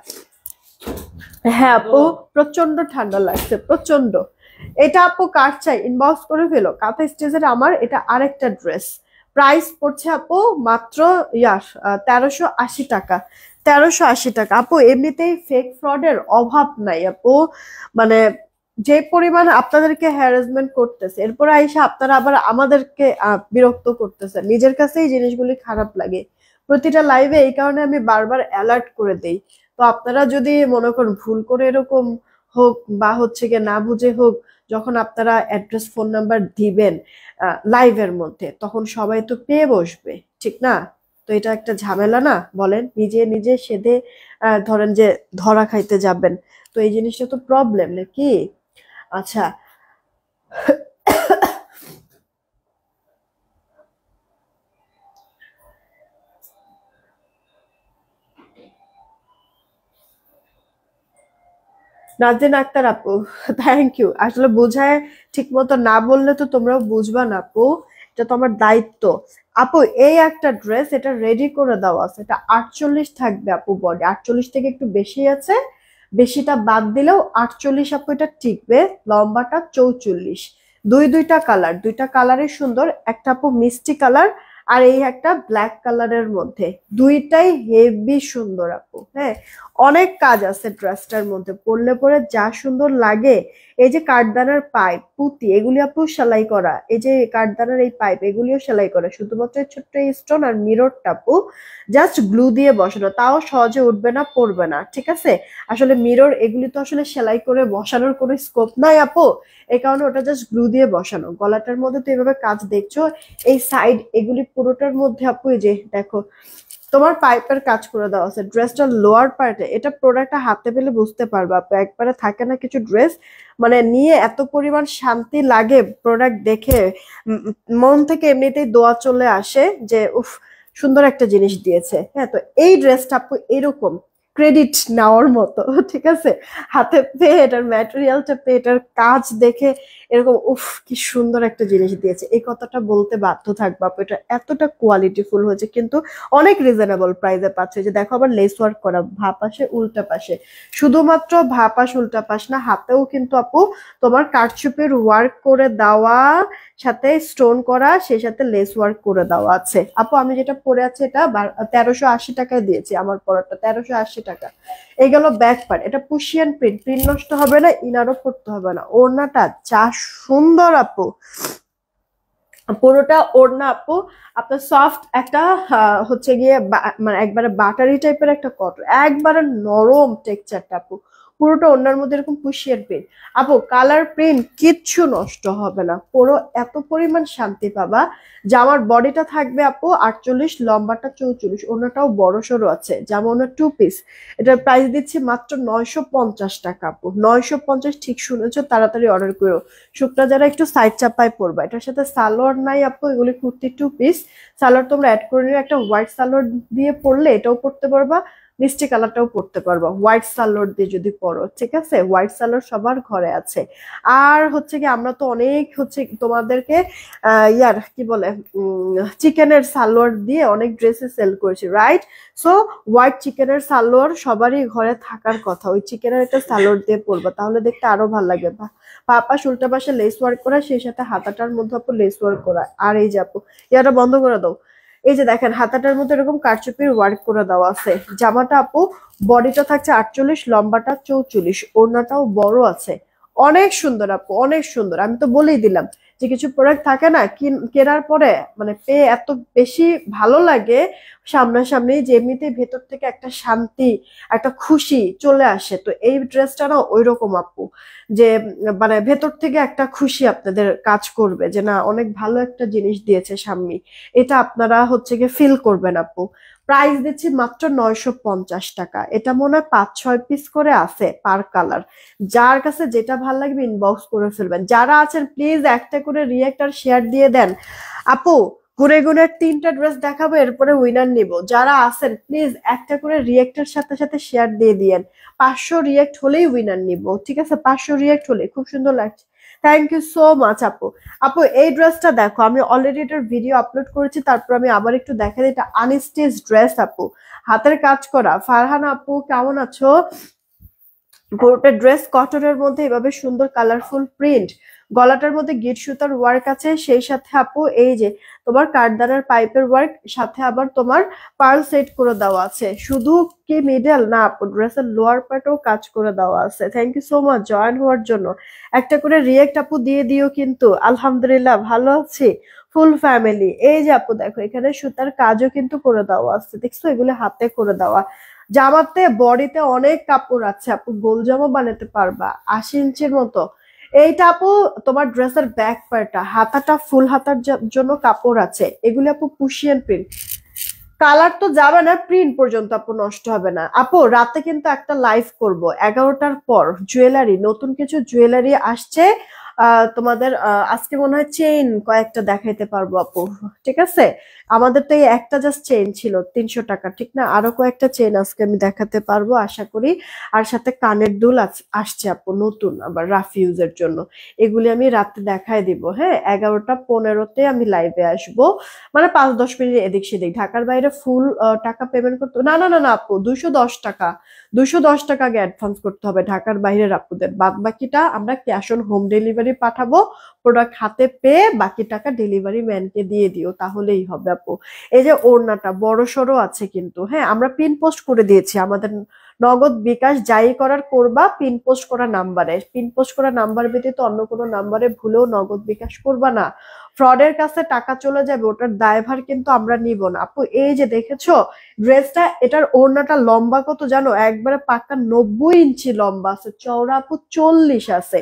হ্যাঁ আপু, প্রচন্ড ঠান্ডা লাগছে, প্রচন্ড। এটা আপু কার চাই ইনবক্স করে ফেলো। কাঁথা স্টেজের আমার এটা আরেকটা ড্রেস, প্রাইস পড়ছে আপু মাত্র 1380 টাকা। 1380 টাকা আপু, এমনিতেই ফেক ফ্রডের অভাব নাই আপু। মানে যে পরিমাণ আপনাদেরকে হ্যারাসমেন্ট করতেছে, এরপরে আইসা আপনারা আবার আমাদেরকে বিরক্ত করতেছে, নিজের কাছেই জিনিসগুলি খারাপ লাগে। প্রতিটা লাইভে এই কারণে আমি বারবার অ্যালার্ট করে দেই। তো আপনারা যদি মনে করেন ভুল করে এরকম হোক বা হচ্ছে গিয়ে না বুঝে হোক, যখন আপনারা অ্যাড্রেস ফোন নাম্বার দিবেন লাইভের মধ্যে, তখন সবাই তো পেয়ে বসবে, ঠিক না? তো এটা একটা ঝামেলা না বলেন? নিজে নিজে সেধে ধরেন যে ধরা খাইতে যাবেন, তো এই জিনিসটা তো প্রবলেম নাকি? আচ্ছা, নাজরিন আক্তার আপু, থ্যাংক ইউ। আসলে বোঝায় ঠিক মতো না বললে তো তোমরাও বুঝবা না আপু, এটা তো আমার দায়িত্ব। আপু এই একটা ড্রেস এটা রেডি করে দেওয়া আছে, এটা 48 থাকবে আপু, বডি 48 থেকে একটু বেশি আছে, বেশিটা বাদ দিলেও 48 আপু এটা টিকবে। লম্বাটা 44, দুইটা কালার, দুইটা কালারই সুন্দর, একটা আপু মিষ্টি কালার আর এই একটা ব্ল্যাক কালারের মধ্যে, দুইটাই হেভি সুন্দর আপু। হ্যাঁ, অনেক কাজ আছে ড্রেসটার মধ্যে, পরলে পরে যা সুন্দর লাগে। এই যে কাঠদানার পাইপ পুঁতি এগুলি আপু সেলাই করা, এই যে কাঠদানার এই পাইপ এগুলিও সেলাই করা, শুধুমাত্র ছোট্ট স্টোন আর মিররটা আপু জাস্ট গ্লু দিয়ে বসানো, তাও সহজে উঠবে না, পড়বে না। ঠিক আছে, আসলে মিরর এগুলি তো আসলে সেলাই করে বসানোর কোনো স্কোপ নাই আপু, এই কারণে ওটা জাস্ট গ্লু দিয়ে বসানো। গলাটার মধ্যে তো এভাবে কাজ দেখছো, এই সাইড এগুলি পুরোটার মধ্যে আপু এই যে দেখো তোমার পাইপের কাজ করে দেওয়া আছে ড্রেসটার লোয়ার পার্টে। এটা প্রোডাক্টটা হাতে পেলে বুঝতে পারবে আপু, একবারে থাকে না কিছু ড্রেস মানে নিয়ে এত পরিমাণ শান্তি লাগে, প্রোডাক্ট দেখে মন থেকে এমনিতেই দোয়া চলে আসে যে উফ সুন্দর একটা জিনিস দিয়েছে। হ্যাঁ, তো এই ড্রেসটা আপু এরকম ক্রেডিট নেওয়ার মতো, ঠিক আছে? হাতে পেয়ে, এটার ম্যাটেরিয়ালটা পেয়ে, এটার কাজ দেখে এরকম উফ কি সুন্দর একটা জিনিস দিয়েছে, এই কথাটা বলতে বাধ্য থাকবো আপু। এটা এতটা কোয়ালিটিফুল হয়েছে, কিন্তু অনেক রিজনেবল প্রাইসে পাচ্ছে। যে দেখো আবার লেস ওয়ার্ক করা, ভা পাশে উল্টা পাশে, শুধুমাত্র ভা পাশ উল্টা পাশ না, হাতেও কিন্তু আপু তোমার কারচুপির ওয়ার্ক করে দেওয়া, সাথে স্টোন করা, সেই সাথে লেস ওয়ার্ক করে দেওয়া আছে। আপু আমি যেটা পরে আছি এটা 1380 টাকায় দিয়েছি, আমার পরাটা 1380 টাকা। এই গেল ব্যাক পার্ট, এটা পুশিয়ান প্রিন্ট, প্রিন্ট নষ্ট হবে না, ইনারও পড়তে হবে না। ওড়নাটা যা সুন্দর আপু, পুরোটা ওড়না আপু আপনার সফট একটা হচ্ছে গিয়ে মানে একবারে বাটারি টাইপের একটা কটন, একবারে নরম টেক্সচারটা আপু। পুরোটা ওড়নার মধ্যে এরকম পুশিয়ার প্রিন্ট আপু, কালার প্রিন্ট কিচ্ছু নষ্ট হবে না, পুরো এত পরিমাণ শান্তি পাবা। জামার বডিটা থাকবে আপু 48, লম্বাটা 44, ওড়নাটাও বড় সড়ো আছে, জামা ওড়না 2 পিস। এটার প্রাইস দিচ্ছি মাত্র 950 টাকা আপু, 950, ঠিক শুনেছো, তাড়াতাড়ি অর্ডার করো। শুকনা যারা একটু সাইড চাপায় পরবা, এটার সাথে সালোয়ার নাই আপু, এগুলি কুর্তি 2 পিস। সালোয়ার তোমরা অ্যাড করে নিও, একটা হোয়াইট সালোয়ার দিয়ে পরলে এটাও পরতে পারবা, মিষ্টি কালারটাও পরতে পারবা হোয়াইট সালোয়ার দিয়ে যদি পরো, ঠিক আছে? হোয়াইট সালোয়ার সবার ঘরে আছে। আর হচ্ছে কি আমরা তো অনেক হচ্ছে তোমাদেরকে ইয়ার কি বলে চিকেনের সালোয়ার দিয়ে অনেক ড্রেসে সেল করেছি, রাইট? সো হোয়াইট চিকেনের সালোয়ার সবারই ঘরে থাকার কথা, ওই চিকেনের একটা সালোয়ার দিয়ে পরবা, তাহলে দেখতে আরো ভালো লাগবে। পাশ উল্টা পাশে লেস ওয়ার্ক করা, সেই সাথে হাতাটার মধ্যে আপু লেস ওয়ার্ক করা। আর এই যে আপু ইয়াটা বন্ধ করে দাও, এই যে দেখেন হাতাটার মধ্যে এরকম কারচুপির ওয়ার্ক করে দেওয়া আছে। জামাটা আপু বডিটা থাকছে 48, লম্বাটা 44, ওড়নাটাও বড় আছে। অনেক সুন্দর আপু, অনেক সুন্দর। আমি তো বলেই দিলাম যে কিছু প্রোডাক্ট থাকে না কেনার পরে মানে পেয়ে এত বেশি ভালো লাগে সামনাসামনি, যে এমনিতে ভেতর থেকে একটা শান্তি, একটা খুশি চলে আসে। তো এই ড্রেসটা না ওই রকম আপু, যে মানে ভেতর থেকে একটা খুশি আপনাদের কাজ করবে, যে না অনেক ভালো একটা জিনিস দিয়েছে স্বামী, এটা আপনারা হচ্ছে গিয়ে ফিল করবেন আপু। প্রাইস দিচ্ছি মাত্র 950 টাকা। এটা মনে হয় 5-6 পিস করে আছে পার কালার। যার কাছে যেটা ভালো লাগবে ইনবক্স করে ফেলবেন। যারা আছেন প্লিজ একটা করে রিয়েক্ট আর শেয়ার দিয়ে দেন আপু, ঘুরে ঘুরে 3টা ড্রেস দেখাবো, এরপরে উইনার নিব। যারা আছেন প্লিজ একটা করে রিয়েক্টের সাথে সাথে শেয়ার দিয়ে দিয়েন। 500 রিয়েক্ট হলেই উইনার নিব, ঠিক আছে? 500 রিয়েক্ট হলে, খুব সুন্দর লাগছে। থ্যাংক ইউ সো মাচ আপু। আপু এই ড্রেসটা দেখো, আমি অলরেডি এটার ভিডিও আপলোড করেছি, তারপর আমি আবার একটু দেখাই। এটা আনস্টিচ ড্রেস আপু, হাতের কাজ করা। ফারহান আপু কেমন আছো? পুরোটা ড্রেস কটনের মধ্যে এভাবে সুন্দর কালারফুল প্রিন্ট, গলাটার মধ্যে গিট সুতার ওয়ার্ক আছে, সেই সাথে আপু এই যে তোমার কাঠদানার পাইপের ওয়ার্ক, সাথে আবার তোমার পার্ল সেট করে দেওয়া আছে। শুধু কি মিডল না আপু, ড্রেসের লোয়ার পার্টও কাজ করে দেওয়া আছে। Thank you so much join হওয়ার জন্য। একটা করে রিয়েক্ট আপু দিয়ে দিও কিন্তু। আলহামদুলিল্লাহ ভালো আছি, ফুল ফ্যামিলি। এই যে আপু দেখো এখানে সুতার কাজও কিন্তু করে দেওয়া আছে, দেখছো? এগুলো হাতে করে দেওয়া। জামাতে বডিতে অনেক কাপড় আছে আপু, গোল জামা বানাতে পারবা 80 ইঞ্চির মতো। এইটা আপু তোমার ড্রেসের ব্যাক পার্টটা, হাতাটা ফুল হাতার জন্য কাপড় আছে। এগুলি আপু পুশিয়ান প্রিন্ট, কালার তো যাবে না, প্রিন্ট পর্যন্ত আপু নষ্ট হবে না। আপু রাতে কিন্তু একটা লাইভ করব 11টার পর, জুয়েলারি, নতুন কিছু জুয়েলারি আসছে। তোমাদের আজকে মনে হয় চেইন কয়েকটা দেখাইতে পারবো আপু, ঠিক আছে? আমাদের তো এই একটা জাস্ট চেইন ছিল 300 টাকা, ঠিক না? আরো কয়েকটা চেইন আজকে আমি দেখাতে পারবো আশা করি। আর সাথে কানের দুল আসছে আপু নতুন, আবার রাফ ইউজের জন্য। এগুলি আমি রাতে দেখাই দিব, হ্যাঁ? 11টা 15-তে আমি লাইভে আসবো, মানে 5-10 মিনিট এদিক সেদিক। ঢাকার বাইরে ফুল টাকা পেমেন্ট করতে, না না না না আপু, 210 টাকা, 210 টাকা আগে অ্যাডভান্স করতে হবে ঢাকার বাইরের আপুদের। বাদ বাকিটা আমরা ক্যাশ অন হোম ডেলিভারি পাঠাবো, প্রোডাক্ট হাতে পেয়ে বাকি টাকা ডেলিভারি ম্যানকে দিয়ে দিও, তাহলেই হবে আপু। এই যে ওড়নাটা বড় সড়ো আছে কিন্তু, হ্যাঁ? আমরা পিন পোস্ট করে দিয়েছি আমাদের নগদ বিকাশ যাই করার করবা পিন পোস্ট করা নাম্বারে, পিন পোস্ট করা নাম্বার ব্যতীত অন্য কোনো নাম্বারে ভুলেও নগদ বিকাশ করবা না, ফ্রডের কাছে টাকা চলে যাবে, ওটার দায়ভার কিন্তু আমরা নিব না আপু। এই যে দেখেছো ড্রেসটা, এটার ওড়নাটা লম্বা কত জানো? একবারে পাক্কা 90 ইঞ্চি লম্বা আছে, চওড়া আপু 40 আছে।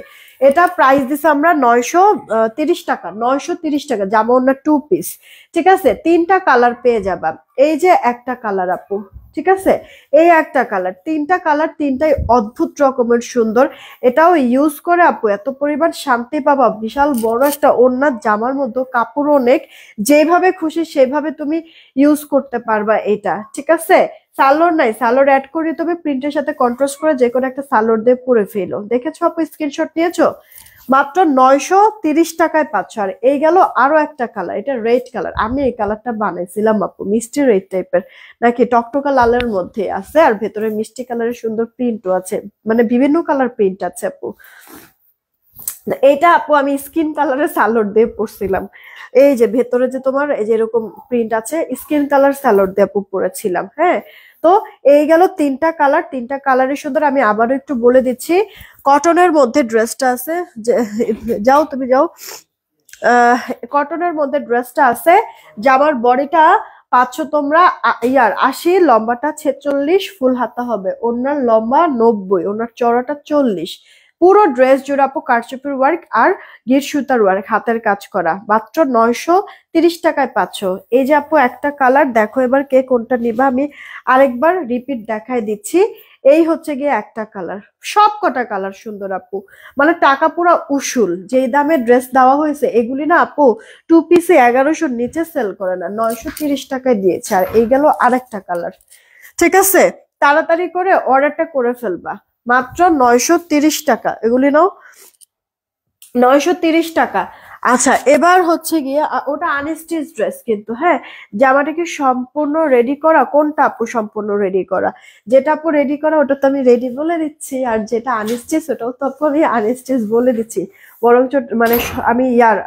এটা প্রাইস দিছে আমরা 930 টাকা, 930 টাকা। জামা ওড়না 2 পিস, ঠিক আছে? 3টা কালার পেয়ে যাবা। এই যে একটা কালার আপু, ঠিক আছে? এই একটা কালার, 3টা কালার, 3টাই অদ্ভুত রকমের সুন্দর। এটাও ইউজ করে আপু এত পরিমাণ শান্তি পাবা। বিশাল বড় একটা ওড়নার জামার মধ্যে কাপড় অনেক, যেভাবে খুশি সেভাবে তুমি ইউজ করতে পারবা এটা, ঠিক আছে? সালোয়ার নাই, সালোয়ার অ্যাড করে তুমি প্রিন্টের সাথে কন্ট্রাস্ট করে যে কোনো একটা সালোয়ার দিয়ে পরে ফেলো। দেখেছো আপু, স্ক্রিনশট নিয়েছো? মাত্র 930 টাকায় পাচ্ছ। আর এই গেল আরো একটা কালার, এটা রেড কালার। আমি এই কালারটা বানাইছিলাম আপু, মিষ্টি রেড টাইপের, নাকি টকটকা লালের মধ্যে আছে, আর ভেতরে মিষ্টি কালারের সুন্দর প্রিন্টও আছে, মানে বিভিন্ন কালার প্রিন্ট আছে আপু। এটা আপু আমি স্কিন কালারের সালোয়ার দিয়ে পরছিলাম। এই যে ভেতরে যে তোমার এই যে এরকম প্রিন্ট আছে, স্কিন কালার সালোয়ার দিয়ে আপু পরেছিলাম। হ্যাঁ, তো এই গেল তিনটা কালার, তিনটা কালারের সুন্দর। আমি আবারও একটু বলে দিচ্ছি, কটনের মধ্যে ড্রেসটা আছে, যাও তুমি যাও, কটনের মধ্যে ড্রেসটা আছে। জামার বডিটা পাচ্ছ তোমরা ইয়ার 80, লম্বাটা 46, ফুল হাতা হবে, ওনার লম্বা 90, ওনার চড়াটা 40। পুরো ড্রেস জুড়ে আপু কারচুপির ওয়ার্ক আর গিট সুতার ওয়ার্ক, হাতের কাজ করা। মাত্র 930 টাকায় পাচ্ছ। এই যে আপু একটা কালার, দেখো এবার কে কোনটা নিবা, আমি আরেকবার রিপিট দেখাই দিচ্ছি। এই হচ্ছে গিয়ে একটা কালার, সব কটা কালার সুন্দর আপু, মানে টাকা পুরো উসুল। যেই দামে ড্রেস দেওয়া হয়েছে এগুলি না আপু 2 পিসে 1100 নিচে সেল করে না, 930 টাকায় দিয়েছে। আর এই গেল আরেকটা কালার, ঠিক আছে? তাড়াতাড়ি করে অর্ডারটা করে ফেলবা, মাত্র 930 টাকা, এগুলি নাও, 930 টাকা। আচ্ছা, এবার হচ্ছে গিয়ে ওটা আনস্টিচ ড্রেস কিন্তু, হ্যাঁ। জামাটা কি সম্পূর্ণ রেডি করা? কোনটা আপু সম্পূর্ণ রেডি করা? যেটা আপু রেডি করা ওটা তো আমি রেডি বলে দিচ্ছি, আর যেটা আনস্টিচ ওটাও তো আপু আমি আনস্টিচ বলে দিচ্ছি। বরঞ্চ মানে আমি ইয়ার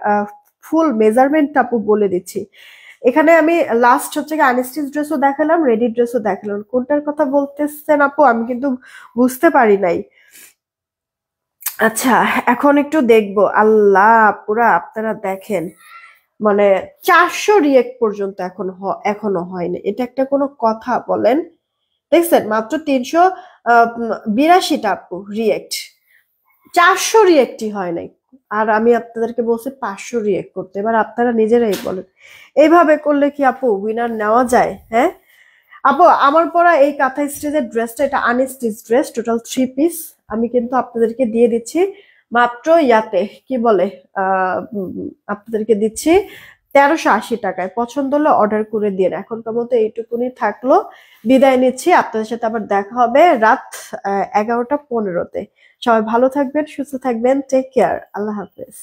ফুল মেজারমেন্ট আপু বলে দিচ্ছি। এখানে আমি লাস্ট হচ্ছে গিয়ে আনস্টিচ ড্রেসও দেখালাম, রেডি ড্রেসও দেখালাম। কোনটার কথা বলতেছেন আপু আমি কিন্তু বুঝতে পারি নাই। আচ্ছা, এখন একটু দেখবো। আল্লাহ, পুরা আপনারা দেখেন, মানে 400 রিয়েক্ট পর্যন্ত এখনো হয়নি, এটা একটা কোনো কথা বলেন? দেখছেন, মাত্র 382টা আপু রিয়েক্ট, 400 রিয়েক্টই হয় নাই। আর আমি আপনাদেরকে বলছি 500 রিয়েক্ট করতে। এবার আপনারা নিজেরাই বলেন, এইভাবে করলে কি আপু উইনার নেওয়া যায়? হ্যাঁ আপু, আমার পরা এই কাঁথা স্টিচের ড্রেসটা, এটা আনস্টিচ ড্রেস, টোটাল 3 পিস। আমি কিন্তু আপনাদেরকে দিয়ে দিচ্ছি মাত্র ইয়াতে কি বলে, আপনাদেরকে দিচ্ছি 1380 টাকায়। পছন্দ হলে অর্ডার করে দিয়ে। এখনকার মতো এইটুকুনি থাকলো, বিদায় নিচ্ছি। আপনাদের সাথে আবার দেখা হবে রাত 11টা 15-তে। সবাই ভালো থাকবেন, সুস্থ থাকবেন, টেক কেয়ার, আল্লাহ হাফেজ।